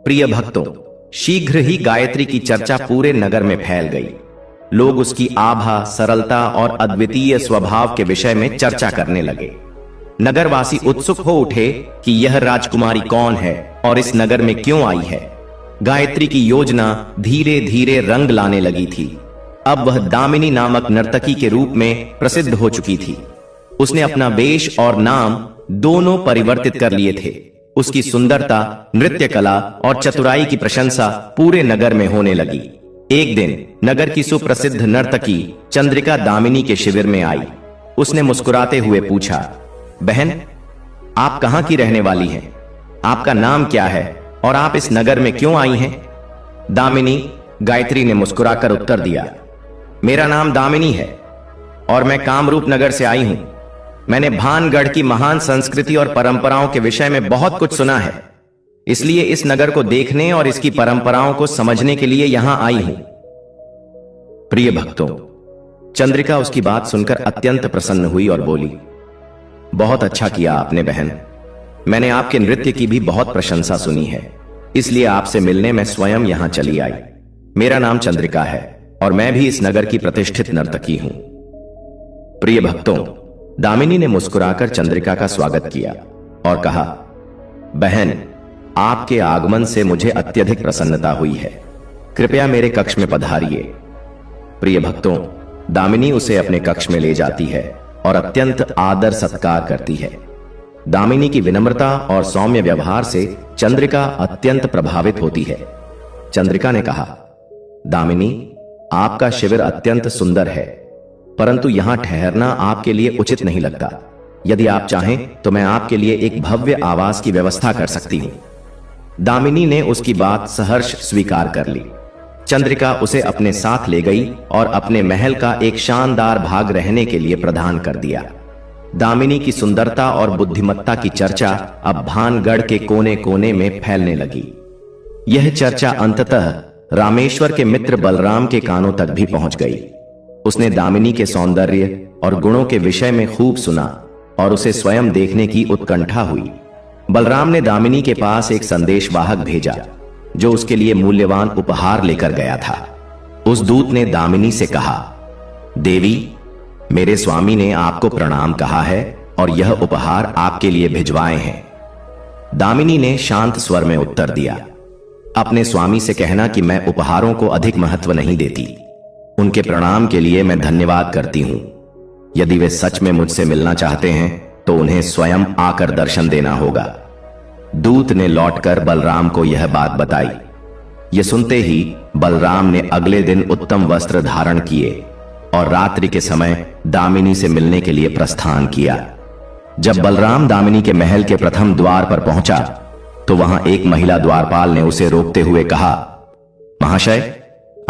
प्रिय भक्तों, शीघ्र ही गायत्री की चर्चा पूरे नगर में फैल गई। लोग उसकी आभा, सरलता और अद्वितीय स्वभाव के विषय में चर्चा करने लगे। नगरवासी उत्सुक हो उठे कि यह राजकुमारी कौन है और इस नगर में क्यों आई है। गायत्री की योजना धीरे धीरे रंग लाने लगी थी। अब वह दामिनी नामक नर्तकी के रूप में प्रसिद्ध हो चुकी थी। उसने अपना वेश और नाम दोनों परिवर्तित कर लिए थे। उसकी सुंदरता, नृत्य कला और चतुराई की प्रशंसा पूरे नगर में होने लगी। एक दिन नगर की सुप्रसिद्ध नर्तकी चंद्रिका दामिनी के शिविर में आई। उसने मुस्कुराते हुए पूछा, बहन, आप कहां की रहने वाली हैं? आपका नाम क्या है और आप इस नगर में क्यों आई हैं? दामिनी, गायत्री ने मुस्कुराकर उत्तर दिया, मेरा नाम दामिनी है और मैं कामरूप नगर से आई हूं। मैंने भानगढ़ की महान संस्कृति और परंपराओं के विषय में बहुत कुछ सुना है, इसलिए इस नगर को देखने और इसकी परंपराओं को समझने के लिए यहां आई हूं। प्रिय भक्तों, चंद्रिका उसकी बात सुनकर अत्यंत प्रसन्न हुई और बोली, बहुत अच्छा किया आपने बहन। मैंने आपके नृत्य की भी बहुत प्रशंसा सुनी है, इसलिए आपसे मिलने मैं स्वयं यहां चली आई। मेरा नाम चंद्रिका है और मैं भी इस नगर की प्रतिष्ठित नर्तकी हूं। प्रिय भक्तों, दामिनी ने मुस्कुराकर चंद्रिका का स्वागत किया और कहा, बहन, आपके आगमन से मुझे अत्यधिक प्रसन्नता हुई है। कृपया मेरे कक्ष में पधारिए। प्रिय भक्तों, दामिनी उसे अपने कक्ष में ले जाती है और अत्यंत आदर सत्कार करती है। दामिनी की विनम्रता और सौम्य व्यवहार से चंद्रिका अत्यंत प्रभावित होती है। चंद्रिका ने कहा, दामिनी, आपका शिविर अत्यंत सुंदर है, परंतु यहां ठहरना आपके लिए उचित नहीं लगता। यदि आप चाहें तो मैं आपके लिए एक भव्य आवास की व्यवस्था कर सकती हूं। दामिनी ने उसकी बात सहर्ष स्वीकार कर ली। चंद्रिका उसे अपने साथ ले गई और अपने महल का एक शानदार भाग रहने के लिए प्रदान कर दिया। दामिनी की सुंदरता और बुद्धिमत्ता की चर्चा अब भानगढ़ के कोने कोने में फैलने लगी। यह चर्चा अंततः रामेश्वर के मित्र बलराम के कानों तक भी पहुंच गई। उसने दामिनी के सौंदर्य और गुणों के विषय में खूब सुना और उसे स्वयं देखने की उत्कंठा हुई। बलराम ने दामिनी के पास एक संदेशवाहक भेजा जो उसके लिए मूल्यवान उपहार लेकर गया था। उस दूत ने दामिनी से कहा, देवी, मेरे स्वामी ने आपको प्रणाम कहा है और यह उपहार आपके लिए भिजवाए हैं। दामिनी ने शांत स्वर में उत्तर दिया, अपने स्वामी से कहना कि मैं उपहारों को अधिक महत्व नहीं देती। उनके प्रणाम के लिए मैं धन्यवाद करती हूं। यदि वे सच में मुझसे मिलना चाहते हैं तो उन्हें स्वयं आकर दर्शन देना होगा। दूत ने लौटकर बलराम को यह बात बताई। यह सुनते ही बलराम ने अगले दिन उत्तम वस्त्र धारण किए और रात्रि के समय दामिनी से मिलने के लिए प्रस्थान किया। जब बलराम दामिनी के महल के प्रथम द्वार पर पहुंचा तो वहां एक महिला द्वारपाल ने उसे रोकते हुए कहा, महाशय,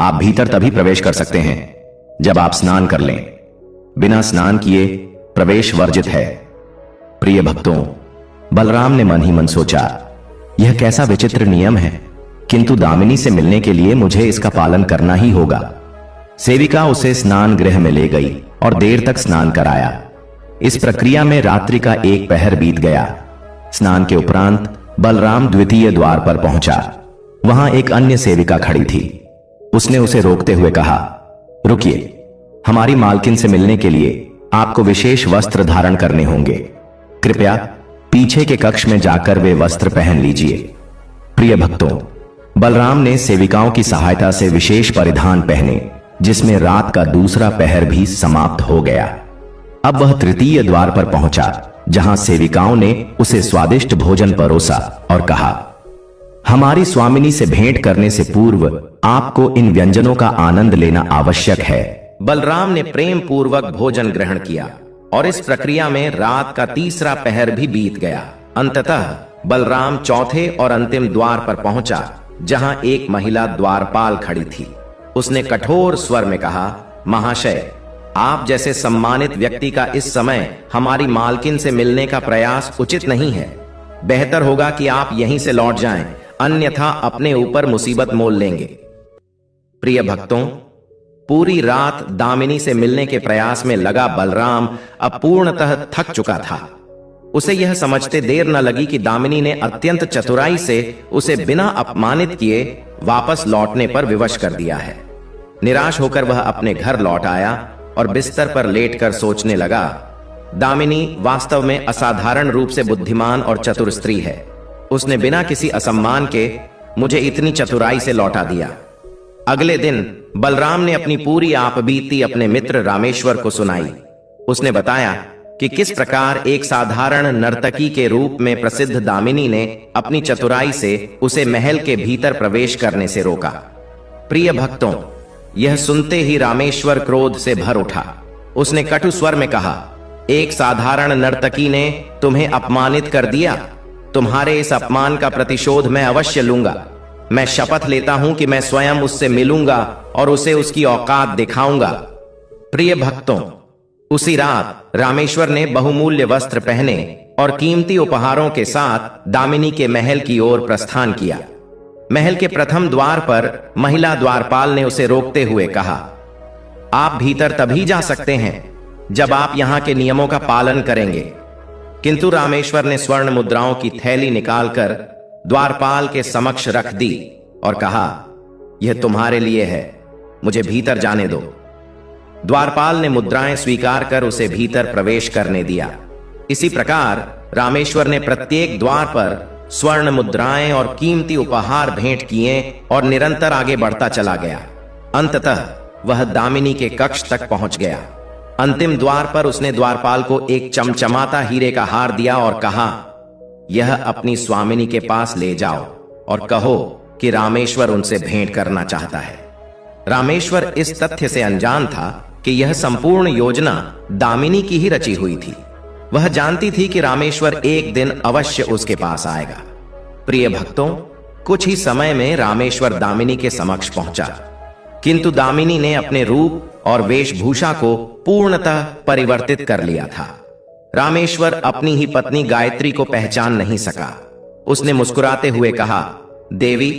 आप भीतर तभी प्रवेश कर सकते हैं जब आप स्नान कर लें। बिना स्नान किए प्रवेश वर्जित है। प्रिय भक्तों, बलराम ने मन ही मन सोचा, यह कैसा विचित्र नियम है, किंतु दामिनी से मिलने के लिए मुझे इसका पालन करना ही होगा। सेविका उसे स्नान गृह में ले गई और देर तक स्नान कराया। इस प्रक्रिया में रात्रि का एक पहर बीत गया। स्नान के उपरांत बलराम द्वितीय द्वार पर पहुंचा। वहां एक अन्य सेविका खड़ी थी। उसने उसे रोकते हुए कहा, रुकिए, हमारी मालकिन से मिलने के लिए आपको विशेष वस्त्र धारण करने होंगे। कृपया पीछे के कक्ष में जाकर वे वस्त्र पहन लीजिए। प्रिय भक्तों, बलराम ने सेविकाओं की सहायता से विशेष परिधान पहने, जिसमें रात का दूसरा पहर भी समाप्त हो गया। अब वह तृतीय द्वार पर पहुंचा, जहां सेविकाओं ने उसे स्वादिष्ट भोजन परोसा और कहा, हमारी स्वामिनी से भेंट करने से पूर्व आपको इन व्यंजनों का आनंद लेना आवश्यक है। बलराम ने प्रेम पूर्वक भोजन ग्रहण किया और इस प्रक्रिया में रात का तीसरा पहर भी बीत गया। अंततः बलराम चौथे और अंतिम द्वार पर पहुंचा, जहां एक महिला द्वारपाल खड़ी थी। उसने कठोर स्वर में कहा, महाशय, आप जैसे सम्मानित व्यक्ति का इस समय हमारी मालकिन से मिलने का प्रयास उचित नहीं है। बेहतर होगा कि आप यहीं से लौट जाएं, अन्यथा अपने ऊपर मुसीबत मोल लेंगे। प्रिय भक्तों, पूरी रात दामिनी से मिलने के प्रयास में लगा बलराम अब पूर्णतः थक चुका था। उसे यह समझते देर न लगी कि दामिनी ने अत्यंत चतुराई से उसे बिना अपमानित किए वापस लौटने पर विवश कर दिया है। निराश होकर वह अपने घर लौट आया और बिस्तर पर लेटकर सोचने लगा, दामिनी वास्तव में असाधारण रूप से बुद्धिमान और चतुर स्त्री है। उसने बिना किसी असम्मान के मुझे इतनी चतुराई से लौटा दिया। अगले दिन बलराम ने अपनी पूरी आपबीती अपने मित्र रामेश्वर को सुनाई। उसने बताया कि किस प्रकार एक साधारण नर्तकी के रूप में प्रसिद्ध दामिनी ने अपनी चतुराई से उसे महल के भीतर प्रवेश करने से रोका। प्रिय भक्तों, यह सुनते ही रामेश्वर क्रोध से भर उठा। उसने कटु स्वर में कहा, एक साधारण नर्तकी ने तुम्हें अपमानित कर दिया। तुम्हारे इस अपमान का प्रतिशोध मैं अवश्य लूंगा। मैं शपथ लेता हूं कि मैं स्वयं उससे मिलूंगा और उसे उसकी औकात दिखाऊंगा। प्रिय भक्तों, उसी रात रामेश्वर ने बहुमूल्य वस्त्र पहने और कीमती उपहारों के साथ दामिनी के महल की ओर प्रस्थान किया। महल के प्रथम द्वार पर महिला द्वारपाल ने उसे रोकते हुए कहा, आप भीतर तभी जा सकते हैं जब आप यहां के नियमों का पालन करेंगे। किंतु रामेश्वर ने स्वर्ण मुद्राओं की थैली निकालकर द्वारपाल के समक्ष रख दी और कहा, यह तुम्हारे लिए है, मुझे भीतर जाने दो। द्वारपाल ने मुद्राएं स्वीकार कर उसे भीतर प्रवेश करने दिया। इसी प्रकार रामेश्वर ने प्रत्येक द्वार पर स्वर्ण मुद्राएं और कीमती उपहार भेंट किए और निरंतर आगे बढ़ता चला गया। अंततः वह दामिनी के कक्ष तक पहुंच गया। अंतिम द्वार पर उसने द्वारपाल को एक चमचमाता हीरे का हार दिया और कहा, यह अपनी स्वामिनी के पास ले जाओ और कहो कि रामेश्वर उनसे भेंट करना चाहता है। रामेश्वर इस तथ्य से अनजान था कि यह संपूर्ण योजना दामिनी की ही रची हुई थी। वह जानती थी कि रामेश्वर एक दिन अवश्य उसके पास आएगा। प्रिय भक्तों, कुछ ही समय में रामेश्वर दामिनी के समक्ष पहुंचा, किंतु दामिनी ने अपने रूप और वेशभूषा को पूर्णतः परिवर्तित कर लिया था। रामेश्वर अपनी ही पत्नी गायत्री को पहचान नहीं सका। उसने मुस्कुराते हुए कहा, देवी,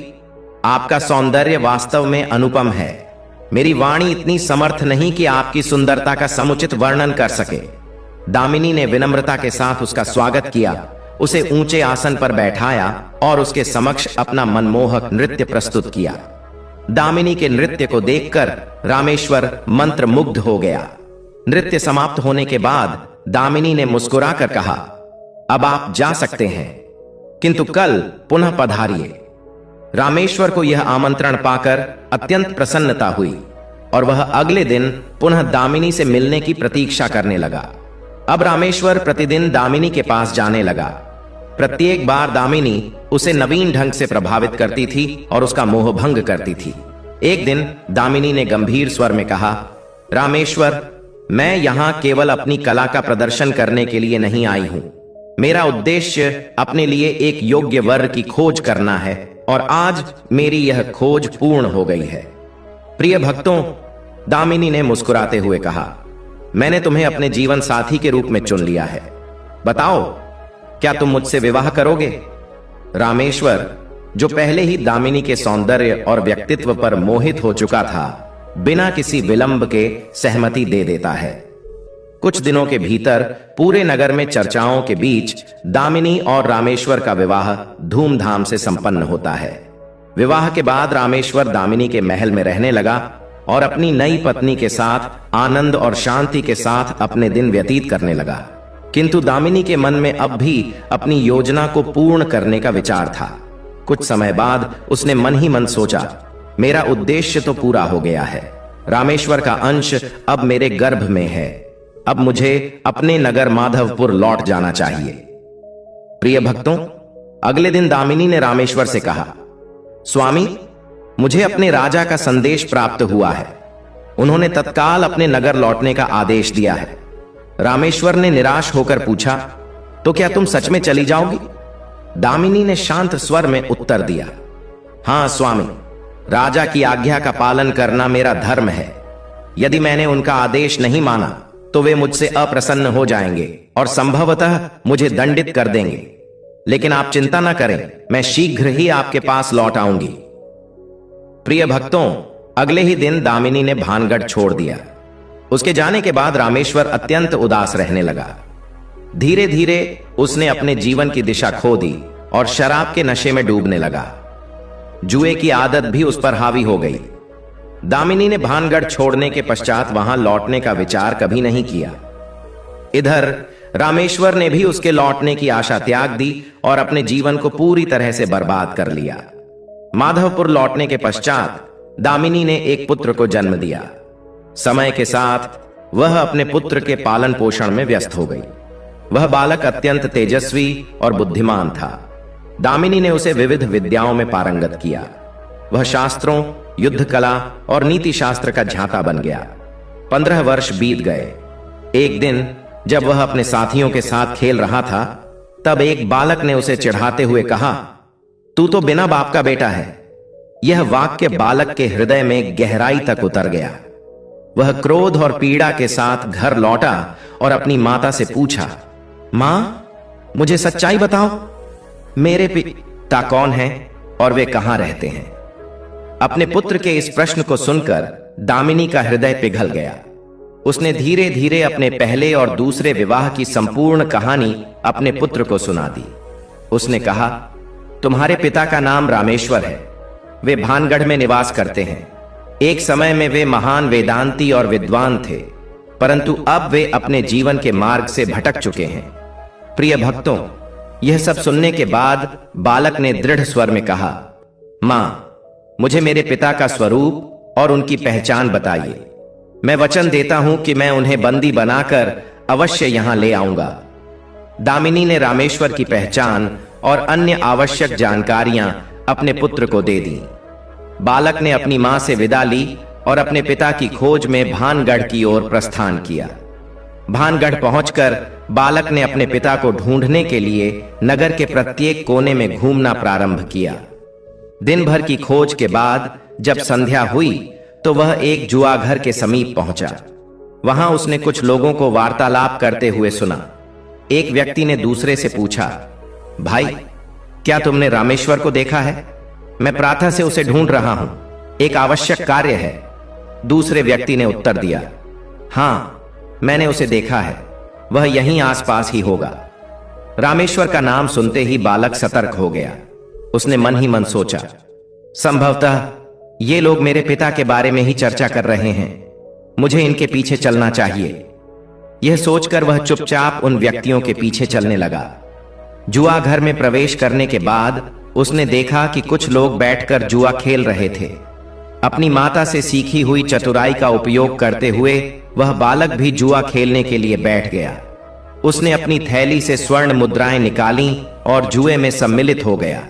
आपका सौंदर्य वास्तव में अनुपम है। मेरी वाणी इतनी समर्थ नहीं कि आपकी सुंदरता का समुचित वर्णन कर सके। दामिनी ने विनम्रता के साथ उसका स्वागत किया, उसे ऊंचे आसन पर बैठाया और उसके समक्ष अपना मनमोहक नृत्य प्रस्तुत किया। दामिनी के नृत्य को देखकर रामेश्वर मंत्रमुग्ध हो गया। नृत्य समाप्त होने के बाद दामिनी ने मुस्कुराकर कहा, अब आप जा सकते हैं, किंतु कल पुनः पधारिए। रामेश्वर को यह आमंत्रण पाकर अत्यंत प्रसन्नता हुई और वह अगले दिन पुनः दामिनी से मिलने की प्रतीक्षा करने लगा। अब रामेश्वर प्रतिदिन दामिनी के पास जाने लगा। प्रत्येक बार दामिनी उसे नवीन ढंग से प्रभावित करती थी और उसका मोह भंग करती थी। एक दिन दामिनी ने गंभीर स्वर में कहा, रामेश्वर, मैं यहां केवल अपनी कला का प्रदर्शन करने के लिए नहीं आई हूं। मेरा उद्देश्य अपने लिए एक योग्य वर की खोज करना है और आज मेरी यह खोज पूर्ण हो गई है। प्रिय भक्तों, दामिनी ने मुस्कुराते हुए कहा, मैंने तुम्हें अपने जीवन साथी के रूप में चुन लिया है। बताओ, क्या तुम मुझसे विवाह करोगे? रामेश्वर, जो पहले ही दामिनी के सौंदर्य और व्यक्तित्व पर मोहित हो चुका था, बिना किसी विलंब के सहमति दे देता है। कुछ दिनों के भीतर पूरे नगर में चर्चाओं के बीच दामिनी और रामेश्वर का विवाह धूमधाम से संपन्न होता है। विवाह के बाद रामेश्वर दामिनी के महल में रहने लगा और अपनी नई पत्नी के साथ आनंद और शांति के साथ अपने दिन व्यतीत करने लगा। किंतु दामिनी के मन में अब भी अपनी योजना को पूर्ण करने का विचार था। कुछ समय बाद उसने मन ही मन सोचा, मेरा उद्देश्य तो पूरा हो गया है। रामेश्वर का अंश अब मेरे गर्भ में है। अब मुझे अपने नगर माधवपुर लौट जाना चाहिए। प्रिय भक्तों, अगले दिन दामिनी ने रामेश्वर से कहा, स्वामी, मुझे अपने राजा का संदेश प्राप्त हुआ है। उन्होंने तत्काल अपने नगर लौटने का आदेश दिया है। रामेश्वर ने निराश होकर पूछा, तो क्या तुम सच में चली जाओगी? दामिनी ने शांत स्वर में उत्तर दिया, हां स्वामी, राजा की आज्ञा का पालन करना मेरा धर्म है। यदि मैंने उनका आदेश नहीं माना तो वे मुझसे अप्रसन्न हो जाएंगे और संभवतः मुझे दंडित कर देंगे। लेकिन आप चिंता न करें, मैं शीघ्र ही आपके पास लौट आऊंगी। प्रिय भक्तों, अगले ही दिन दामिनी ने भानगढ़ छोड़ दिया। उसके जाने के बाद रामेश्वर अत्यंत उदास रहने लगा। धीरे धीरे उसने अपने जीवन की दिशा खो दी और शराब के नशे में डूबने लगा। जुए की आदत भी उस पर हावी हो गई। दामिनी ने भानगढ़ छोड़ने के पश्चात वहां लौटने का विचार कभी नहीं किया। इधर रामेश्वर ने भी उसके लौटने की आशा त्याग दी और अपने जीवन को पूरी तरह से बर्बाद कर लिया। माधवपुर लौटने के पश्चात दामिनी ने एक पुत्र को जन्म दिया। समय के साथ वह अपने पुत्र के पालन पोषण में व्यस्त हो गई। वह बालक अत्यंत तेजस्वी और बुद्धिमान था। दामिनी ने उसे विविध विद्याओं में पारंगत किया। वह शास्त्रों, युद्ध कला और नीति शास्त्र का झांका बन गया। 15 वर्ष बीत गए। एक दिन जब वह अपने साथियों के साथ खेल रहा था, तब एक बालक ने उसे चिढ़ाते हुए कहा, तू तो बिना बाप का बेटा है। यह वाक्य बालक के हृदय में गहराई तक उतर गया। वह क्रोध और पीड़ा के साथ घर लौटा और अपनी माता से पूछा, मां, मुझे सच्चाई बताओ, मेरे पिता कौन हैं और वे कहां रहते हैं? अपने पुत्र के इस प्रश्न को सुनकर दामिनी का हृदय पिघल गया। उसने धीरे धीरे अपने पहले और दूसरे विवाह की संपूर्ण कहानी अपने पुत्र को सुना दी। उसने कहा, तुम्हारे पिता का नाम रामेश्वर है। वे भानगढ़ में निवास करते हैं। एक समय में वे महान वेदांती और विद्वान थे, परंतु अब वे अपने जीवन के मार्ग से भटक चुके हैं। प्रिय भक्तों, यह सब सुनने के बाद बालक ने दृढ़ स्वर में कहा, मां, मुझे मेरे पिता का स्वरूप और उनकी पहचान बताइए। मैं वचन देता हूं कि मैं उन्हें बंदी बनाकर अवश्य यहां ले आऊंगा। दामिनी ने रामेश्वर की पहचान और अन्य आवश्यक जानकारियां अपने पुत्र को दे दी। बालक ने अपनी मां से विदा ली और अपने पिता की खोज में भानगढ़ की ओर प्रस्थान किया। भानगढ़ पहुंचकर बालक ने अपने पिता को ढूंढने के लिए नगर के प्रत्येक कोने में घूमना प्रारंभ किया। दिन भर की खोज के बाद जब संध्या हुई तो वह एक जुआ घर के समीप पहुंचा। वहां उसने कुछ लोगों को वार्तालाप करते हुए सुना। एक व्यक्ति ने दूसरे से पूछा, भाई, क्या तुमने रामेश्वर को देखा है? मैं प्रातः से उसे ढूंढ रहा हूं, एक आवश्यक कार्य है। दूसरे व्यक्ति ने उत्तर दिया, हां, मैंने उसे देखा है, वह यहीं आसपास ही होगा। रामेश्वर का नाम सुनते ही बालक सतर्क हो गया। उसने मन ही मन सोचा, संभवतः ये लोग मेरे पिता के बारे में ही चर्चा कर रहे हैं, मुझे इनके पीछे चलना चाहिए। यह सोचकर वह चुपचाप उन व्यक्तियों के पीछे चलने लगा। जुआ घर में प्रवेश करने के बाद उसने देखा कि कुछ लोग बैठकर जुआ खेल रहे थे। अपनी माता से सीखी हुई चतुराई का उपयोग करते हुए वह बालक भी जुआ खेलने के लिए बैठ गया। उसने अपनी थैली से स्वर्ण मुद्राएं निकाली और जुए में सम्मिलित हो गया।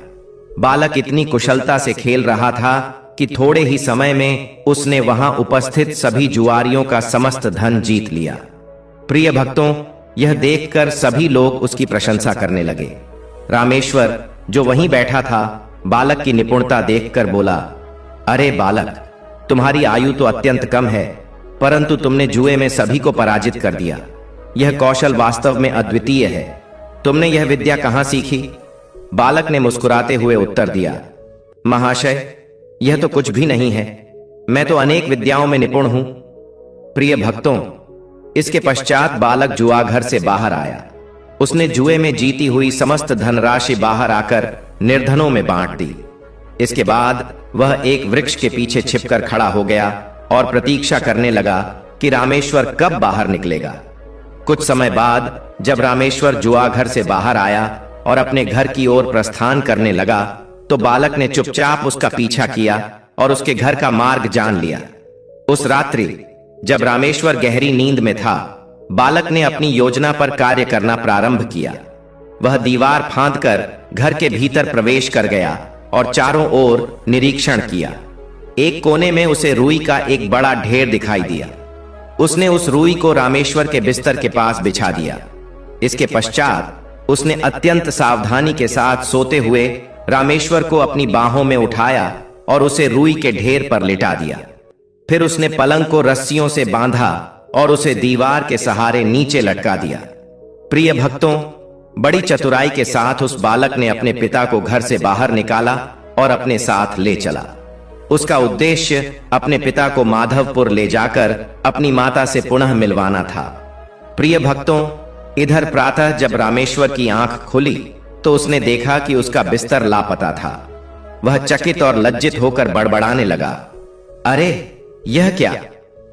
बालक इतनी कुशलता से खेल रहा था कि थोड़े ही समय में उसने वहां उपस्थित सभी जुआरियों का समस्त धन जीत लिया। प्रिय भक्तों, यह देखकर सभी लोग उसकी प्रशंसा करने लगे। रामेश्वर जो वहीं बैठा था, बालक की निपुणता देखकर बोला, अरे बालक, तुम्हारी आयु तो अत्यंत कम है, परंतु तुमने जुए में सभी को पराजित कर दिया। यह कौशल वास्तव में अद्वितीय है। तुमने यह विद्या कहां सीखी? बालक ने मुस्कुराते हुए उत्तर दिया, महाशय, यह तो कुछ भी नहीं है। मैं तो अनेक विद्याओं में निपुण हूं। प्रिय भक्तों, इसके पश्चात बालक जुआघर से बाहर आया। उसने जुए में जीती हुई समस्त धनराशि बाहर आकर निर्धनों में बांट दी। इसके बाद वह एक वृक्ष के पीछे छिपकर खड़ा हो गया और प्रतीक्षा करने लगा कि रामेश्वर कब बाहर निकलेगा। कुछ समय बाद जब रामेश्वर जुआघर से बाहर आया और अपने घर की ओर प्रस्थान करने लगा, तो बालक ने चुपचाप उसका पीछा किया और उसके घर का मार्ग जान लिया। उस रात्रि जब रामेश्वर गहरी नींद में था, बालक ने अपनी योजना पर कार्य करना प्रारंभ किया। वह दीवार फांदकर घर के भीतर प्रवेश कर गया और चारों ओर निरीक्षण किया। एक कोने में उसे रुई का एक बड़ा ढेर दिखाई दिया। उसने उस रुई को रामेश्वर के बिस्तर के पास बिछा दिया। इसके पश्चात उसने अत्यंत सावधानी के साथ सोते हुए रामेश्वर को अपनी बाहों में उठाया और उसे रुई के ढेर पर लिटा दिया। फिर उसने पलंग को रस्सियों से बांधा और उसे दीवार के सहारे नीचे लटका दिया। प्रिय भक्तों, बड़ी चतुराई के साथ उस बालक ने अपने पिता को घर से बाहर निकाला और अपने साथ ले चला। उसका उद्देश्य अपने पिता को माधवपुर ले जाकर अपनी माता से पुनः मिलवाना था। प्रिय भक्तों, इधर प्रातः जब रामेश्वर की आंख खुली तो उसने देखा कि उसका बिस्तर लापता था। वह चकित और लज्जित होकर बड़बड़ाने लगा, अरे यह क्या?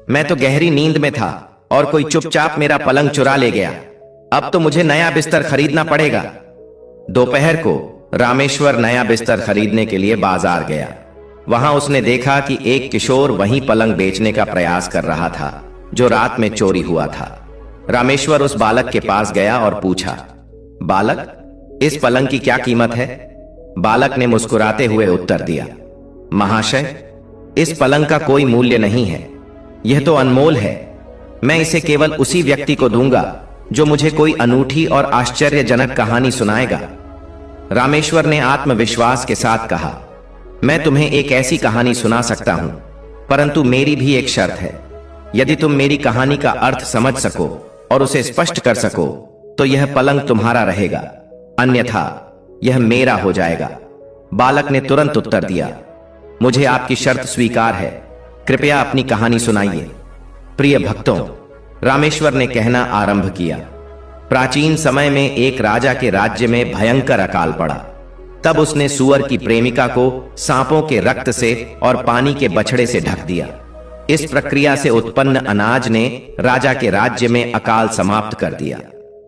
मैं तो गहरी नींद में था और कोई चुपचाप मेरा पलंग चुरा ले गया। अब तो मुझे नया बिस्तर खरीदना पड़ेगा। दोपहर को रामेश्वर नया बिस्तर खरीदने के लिए बाजार गया। वहां उसने देखा कि एक किशोर वहीं पलंग बेचने का प्रयास कर रहा था जो रात में चोरी हुआ था। रामेश्वर उस बालक के पास गया और पूछा, बालक, इस पलंग की क्या कीमत है? बालक ने मुस्कुराते हुए उत्तर दिया, महाशय, इस पलंग का कोई मूल्य नहीं है। यह तो अनमोल है। मैं इसे केवल उसी व्यक्ति को दूंगा जो मुझे कोई अनूठी और आश्चर्यजनक कहानी सुनाएगा। रामेश्वर ने आत्मविश्वास के साथ कहा, मैं तुम्हें एक ऐसी कहानी सुना सकता हूं, परंतु मेरी भी एक शर्त है। यदि तुम मेरी कहानी का अर्थ समझ सको और उसे स्पष्ट कर सको तो यह पलंग तुम्हारा रहेगा, अन्यथा यह मेरा हो जाएगा। बालक ने तुरंत उत्तर दिया, मुझे आपकी शर्त स्वीकार है, कृपया अपनी कहानी सुनाइए। प्रिय भक्तों, रामेश्वर ने कहना आरंभ किया, प्राचीन समय में एक राजा के राज्य में भयंकर अकाल पड़ा। तब उसने सुअर की प्रेमिका को सांपों के रक्त से और पानी के बछड़े से ढक दिया। इस प्रक्रिया से उत्पन्न अनाज ने राजा के राज्य में अकाल समाप्त कर दिया।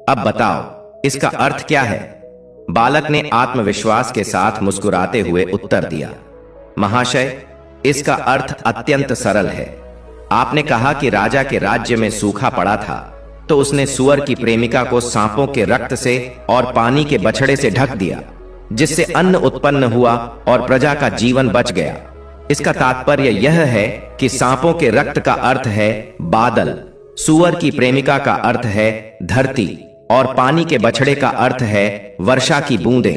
अब बताओ, इसका अर्थ क्या है? बालक ने आत्मविश्वास के साथ मुस्कुराते हुए उत्तर दिया, महाशय, इसका अर्थ अत्यंत सरल है। आपने कहा कि राजा के राज्य में सूखा पड़ा था, तो उसने सुअर की प्रेमिका को सांपों के रक्त से और पानी के बछड़े से ढक दिया, जिससे अन्न उत्पन्न हुआ और प्रजा का जीवन बच गया। इसका तात्पर्य यह है कि सांपों के रक्त का अर्थ है बादल, सुअर की प्रेमिका का अर्थ है धरती और पानी के बछड़े का अर्थ है वर्षा की बूंदें।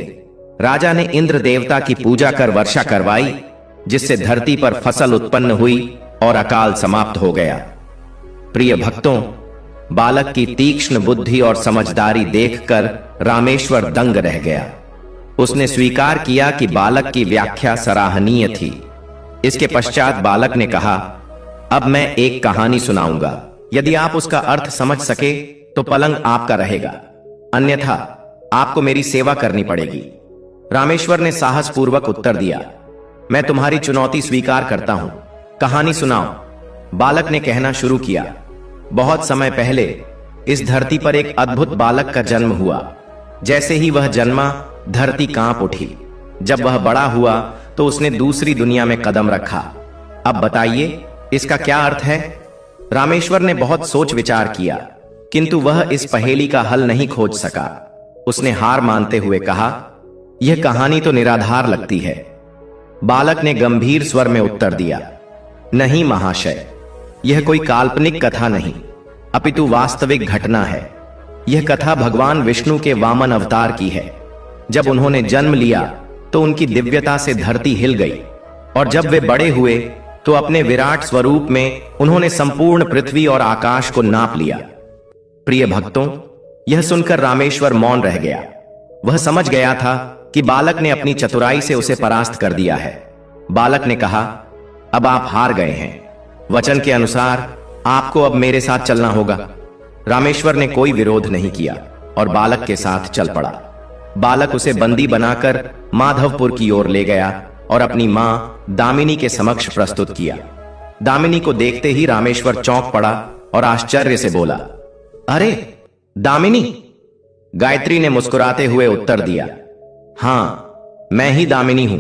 राजा ने इंद्र देवता की पूजा कर वर्षा करवाई, जिससे धरती पर फसल उत्पन्न हुई और अकाल समाप्त हो गया। प्रिय भक्तों, बालक की तीक्ष्ण बुद्धि और समझदारी देखकर रामेश्वर दंग रह गया। उसने स्वीकार किया कि बालक की व्याख्या सराहनीय थी। इसके पश्चात बालक ने कहा, अब मैं एक कहानी सुनाऊंगा। यदि आप उसका अर्थ समझ सके तो पलंग आपका रहेगा, अन्यथा आपको मेरी सेवा करनी पड़ेगी। रामेश्वर ने साहसपूर्वक उत्तर दिया, मैं तुम्हारी चुनौती स्वीकार करता हूं, कहानी सुनाओ। बालक ने कहना शुरू किया, बहुत समय पहले इस धरती पर एक अद्भुत बालक का जन्म हुआ। जैसे ही वह जन्मा, धरती कांप उठी। जब वह बड़ा हुआ तो उसने दूसरी दुनिया में कदम रखा। अब बताइए, इसका क्या अर्थ है? रामेश्वर ने बहुत सोच विचार किया, किंतु वह इस पहेली का हल नहीं खोज सका। उसने हार मानते हुए कहा, यह कहानी तो निराधार लगती है। बालक ने गंभीर स्वर में उत्तर दिया, नहीं महाशय, यह कोई काल्पनिक कथा नहीं, अपितु वास्तविक घटना है। यह कथा भगवान विष्णु के वामन अवतार की है। जब उन्होंने जन्म लिया तो उनकी दिव्यता से धरती हिल गई, और जब वे बड़े हुए तो अपने विराट स्वरूप में उन्होंने संपूर्ण पृथ्वी और आकाश को नाप लिया। प्रिय भक्तों, यह सुनकर रामेश्वर मौन रह गया। वह समझ गया था कि बालक ने अपनी चतुराई से उसे परास्त कर दिया है। बालक ने कहा, अब आप हार गए हैं। वचन के अनुसार आपको अब मेरे साथ चलना होगा। रामेश्वर ने कोई विरोध नहीं किया और बालक के साथ चल पड़ा। बालक उसे बंदी बनाकर माधवपुर की ओर ले गया और अपनी मां दामिनी के समक्ष प्रस्तुत किया। दामिनी को देखते ही रामेश्वर चौंक पड़ा और आश्चर्य से बोला, अरे दामिनी! गायत्री ने मुस्कुराते हुए उत्तर दिया, हां, मैं ही दामिनी हूं।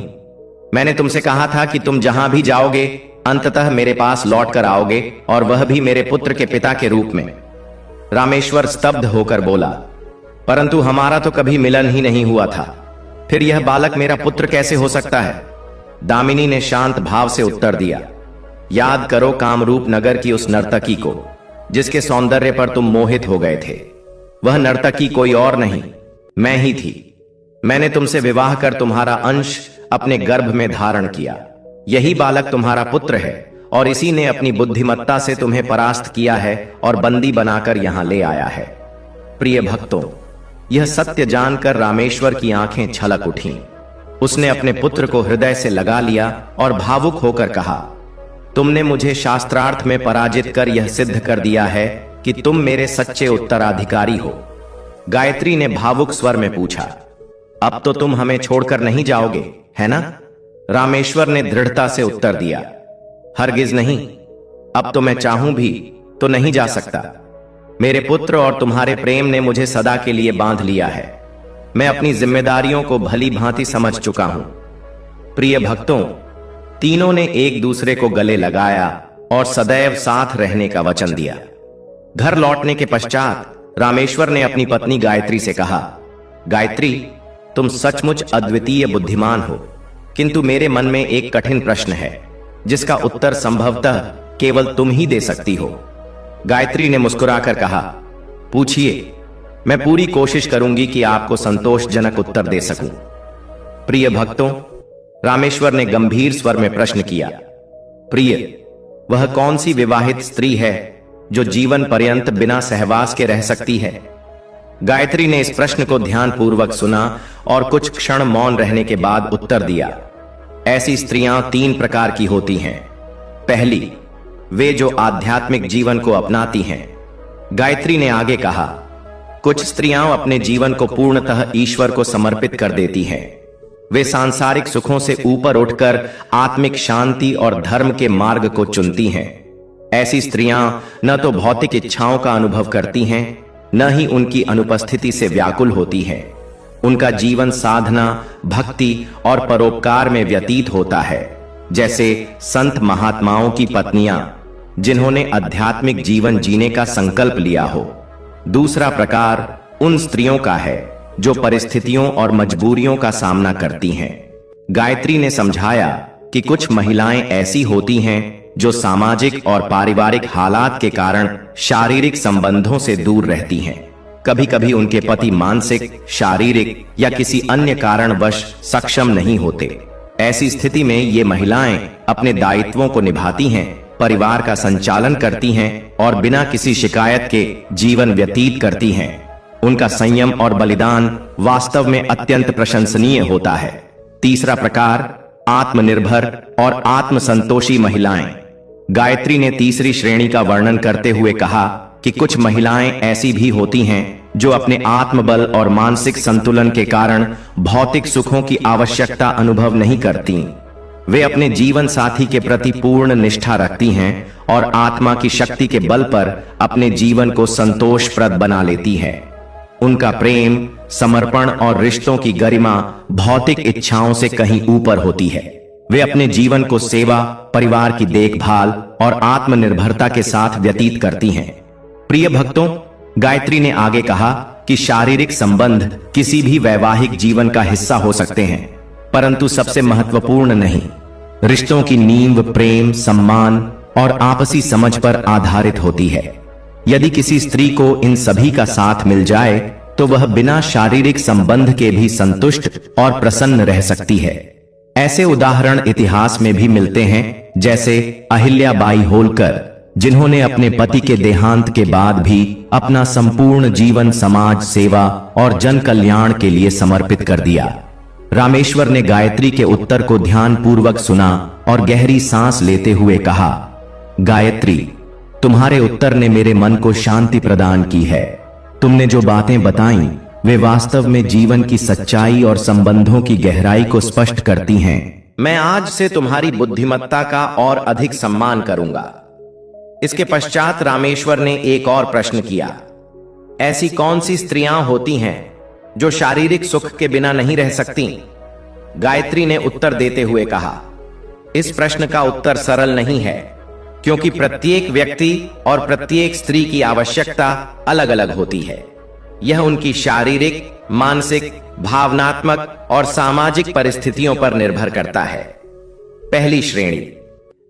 मैंने तुमसे कहा था कि तुम जहां भी जाओगे अंततः मेरे पास लौट कर आओगे, और वह भी मेरे पुत्र के पिता के रूप में। रामेश्वर स्तब्ध होकर बोला, परंतु हमारा तो कभी मिलन ही नहीं हुआ था, फिर यह बालक मेरा पुत्र कैसे हो सकता है? दामिनी ने शांत भाव से उत्तर दिया, याद करो कामरूप नगर की उस नर्तकी को जिसके सौंदर्य पर तुम मोहित हो गए थे। वह नर्तकी कोई और नहीं, मैं ही थी। मैंने तुमसे विवाह कर तुम्हारा अंश अपने गर्भ में धारण किया। यही बालक तुम्हारा पुत्र है, और इसी ने अपनी बुद्धिमत्ता से तुम्हें परास्त किया है और बंदी बनाकर यहां ले आया है। प्रिय भक्तों, यह सत्य जानकर रामेश्वर की आंखें छलक उठीं। उसने अपने पुत्र को हृदय से लगा लिया और भावुक होकर कहा, तुमने मुझे शास्त्रार्थ में पराजित कर यह सिद्ध कर दिया है कि तुम मेरे सच्चे उत्तराधिकारी हो। गायत्री ने भावुक स्वर में पूछा, अब तो तुम हमें छोड़कर नहीं जाओगे, है ना? रामेश्वर ने दृढ़ता से उत्तर दिया, हरगिज नहीं। अब तो मैं चाहूं भी तो नहीं जा सकता। मेरे पुत्र और तुम्हारे प्रेम ने मुझे सदा के लिए बांध लिया है। मैं अपनी जिम्मेदारियों को भली भांति समझ चुका हूं। प्रिय भक्तों, तीनों ने एक दूसरे को गले लगाया और सदैव साथ रहने का वचन दिया। घर लौटने के पश्चात रामेश्वर ने अपनी पत्नी गायत्री से कहा, गायत्री, तुम सचमुच अद्वितीय बुद्धिमान हो, किंतु मेरे मन में एक कठिन प्रश्न है जिसका उत्तर संभवतः केवल तुम ही दे सकती हो। गायत्री ने मुस्कुराकर कहा, पूछिए, मैं पूरी कोशिश करूंगी कि आपको संतोषजनक उत्तर दे सकूं। प्रिय भक्तों, रामेश्वर ने गंभीर स्वर में प्रश्न किया, प्रिय, वह कौन सी विवाहित स्त्री है जो जीवन पर्यंत बिना सहवास के रह सकती है? गायत्री ने इस प्रश्न को ध्यानपूर्वक सुना और कुछ क्षण मौन रहने के बाद उत्तर दिया, ऐसी स्त्रियां 3 प्रकार की होती हैं। पहली, वे जो आध्यात्मिक जीवन को अपनाती हैं। गायत्री ने आगे कहा, कुछ स्त्रियां अपने जीवन को पूर्णतः ईश्वर को समर्पित कर देती हैं। वे सांसारिक सुखों से ऊपर उठकर आत्मिक शांति और धर्म के मार्ग को चुनती हैं। ऐसी स्त्रियां न तो भौतिक इच्छाओं का अनुभव करती हैं, न ही उनकी अनुपस्थिति से व्याकुल होती हैं। उनका जीवन साधना, भक्ति और परोपकार में व्यतीत होता है, जैसे संत महात्माओं की पत्नियां जिन्होंने आध्यात्मिक जीवन जीने का संकल्प लिया हो। दूसरा प्रकार उन स्त्रियों का है जो परिस्थितियों और मजबूरियों का सामना करती हैं। गायत्री ने समझाया कि कुछ महिलाएं ऐसी होती हैं जो सामाजिक और पारिवारिक हालात के कारण शारीरिक संबंधों से दूर रहती हैं। कभी कभी उनके पति मानसिक, शारीरिक या किसी अन्य कारणवश सक्षम नहीं होते। ऐसी स्थिति में ये महिलाएं अपने दायित्वों को निभाती हैं, परिवार का संचालन करती हैं और बिना किसी शिकायत के जीवन व्यतीत करती हैं। उनका संयम और बलिदान वास्तव में अत्यंत प्रशंसनीय होता है। तीसरा प्रकार आत्मनिर्भर और आत्मसंतोषी महिलाएं। गायत्री ने तीसरी श्रेणी का वर्णन करते हुए कहा कि कुछ महिलाएं ऐसी भी होती हैं जो अपने आत्मबल और मानसिक संतुलन के कारण भौतिक सुखों की आवश्यकता अनुभव नहीं करती। वे अपने जीवन साथी के प्रति पूर्ण निष्ठा रखती हैं और आत्मा की शक्ति के बल पर अपने जीवन को संतोषप्रद बना लेती है। उनका प्रेम, समर्पण और रिश्तों की गरिमा भौतिक इच्छाओं से कहीं ऊपर होती है। वे अपने जीवन को सेवा, परिवार की देखभाल और आत्मनिर्भरता के साथ व्यतीत करती हैं। प्रिय भक्तों, गायत्री ने आगे कहा कि शारीरिक संबंध किसी भी वैवाहिक जीवन का हिस्सा हो सकते हैं, परंतु सबसे महत्वपूर्ण नहीं। रिश्तों की नींव प्रेम, सम्मान और आपसी समझ पर आधारित होती है। यदि किसी स्त्री को इन सभी का साथ मिल जाए तो वह बिना शारीरिक संबंध के भी संतुष्ट और प्रसन्न रह सकती है। ऐसे उदाहरण इतिहास में भी मिलते हैं, जैसे अहिल्याबाई होलकर, जिन्होंने अपने पति के देहांत के बाद भी अपना संपूर्ण जीवन समाज सेवा और जन कल्याण के लिए समर्पित कर दिया। रामेश्वर ने गायत्री के उत्तर को ध्यानपूर्वक सुना और गहरी सांस लेते हुए कहा, गायत्री, तुम्हारे उत्तर ने मेरे मन को शांति प्रदान की है। तुमने जो बातें बताई वे वास्तव में जीवन की सच्चाई और संबंधों की गहराई को स्पष्ट करती हैं। मैं आज से तुम्हारी बुद्धिमत्ता का और अधिक सम्मान करूंगा। इसके पश्चात रामेश्वर ने एक और प्रश्न किया, ऐसी कौन सी स्त्रियां होती हैं जो शारीरिक सुख के बिना नहीं रह सकती? गायत्री ने उत्तर देते हुए कहा, इस प्रश्न का उत्तर सरल नहीं है, क्योंकि प्रत्येक व्यक्ति और प्रत्येक स्त्री की आवश्यकता अलग अलग होती है। यह उनकी शारीरिक, मानसिक, भावनात्मक और सामाजिक परिस्थितियों पर निर्भर करता है। पहली श्रेणी,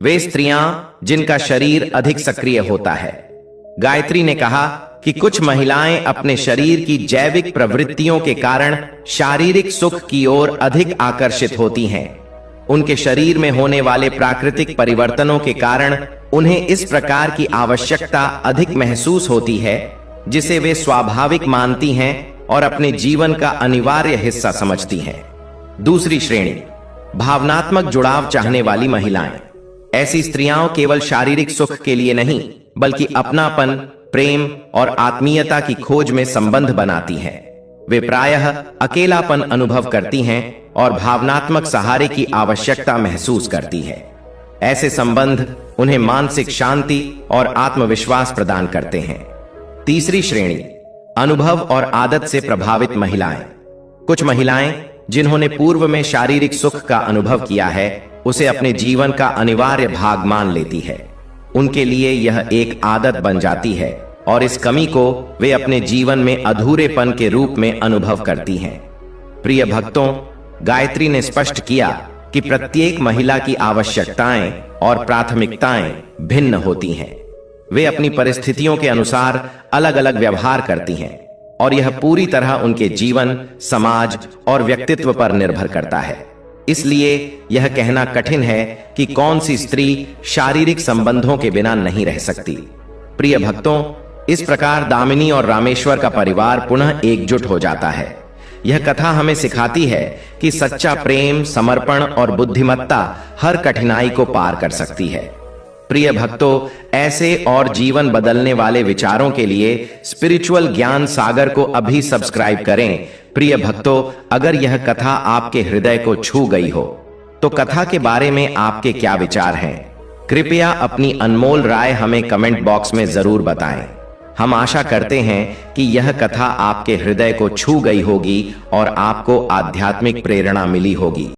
वे स्त्रियां जिनका शरीर अधिक सक्रिय होता है। गायत्री ने कहा कि कुछ महिलाएं अपने शरीर की जैविक प्रवृत्तियों के कारण शारीरिक सुख की ओर अधिक आकर्षित होती हैं। उनके शरीर में होने वाले प्राकृतिक परिवर्तनों के कारण उन्हें इस प्रकार की आवश्यकता अधिक महसूस होती है, जिसे वे स्वाभाविक मानती हैं और अपने जीवन का अनिवार्य हिस्सा समझती हैं। दूसरी श्रेणी, भावनात्मक जुड़ाव चाहने वाली महिलाएं। ऐसी स्त्रियां केवल शारीरिक सुख के लिए नहीं, बल्कि अपनापन, प्रेम और आत्मीयता की खोज में संबंध बनाती हैं। वे प्रायः अकेलापन अनुभव करती हैं और भावनात्मक सहारे की आवश्यकता महसूस करती है। ऐसे संबंध उन्हें मानसिक शांति और आत्मविश्वास प्रदान करते हैं। तीसरी श्रेणी, अनुभव और आदत से प्रभावित महिलाएं। कुछ महिलाएं जिन्होंने पूर्व में शारीरिक सुख का अनुभव किया है, उसे अपने जीवन का अनिवार्य भाग मान लेती है। उनके लिए यह एक आदत बन जाती है और इस कमी को वे अपने जीवन में अधूरेपन के रूप में अनुभव करती हैं। प्रिय भक्तों, गायत्री ने स्पष्ट किया कि प्रत्येक महिला की आवश्यकताएं और प्राथमिकताएं भिन्न होती हैं। वे अपनी परिस्थितियों के अनुसार अलग अलग व्यवहार करती हैं और यह पूरी तरह उनके जीवन, समाज और व्यक्तित्व पर निर्भर करता है। इसलिए यह कहना कठिन है कि कौन सी स्त्री शारीरिक संबंधों के बिना नहीं रह सकती। प्रिय भक्तों, इस प्रकार दामिनी और रामेश्वर का परिवार पुनः एकजुट हो जाता है। यह कथा हमें सिखाती है कि सच्चा प्रेम, समर्पण और बुद्धिमत्ता हर कठिनाई को पार कर सकती है। प्रिय भक्तों, ऐसे और जीवन बदलने वाले विचारों के लिए स्पिरिचुअल ज्ञान सागर को अभी सब्सक्राइब करें। प्रिय भक्तों, अगर यह कथा आपके हृदय को छू गई हो तो कथा के बारे में आपके क्या विचार हैं? कृपया अपनी अनमोल राय हमें कमेंट बॉक्स में जरूर बताएं। हम आशा करते हैं कि यह कथा आपके हृदय को छू गई होगी और आपको आध्यात्मिक प्रेरणा मिली होगी।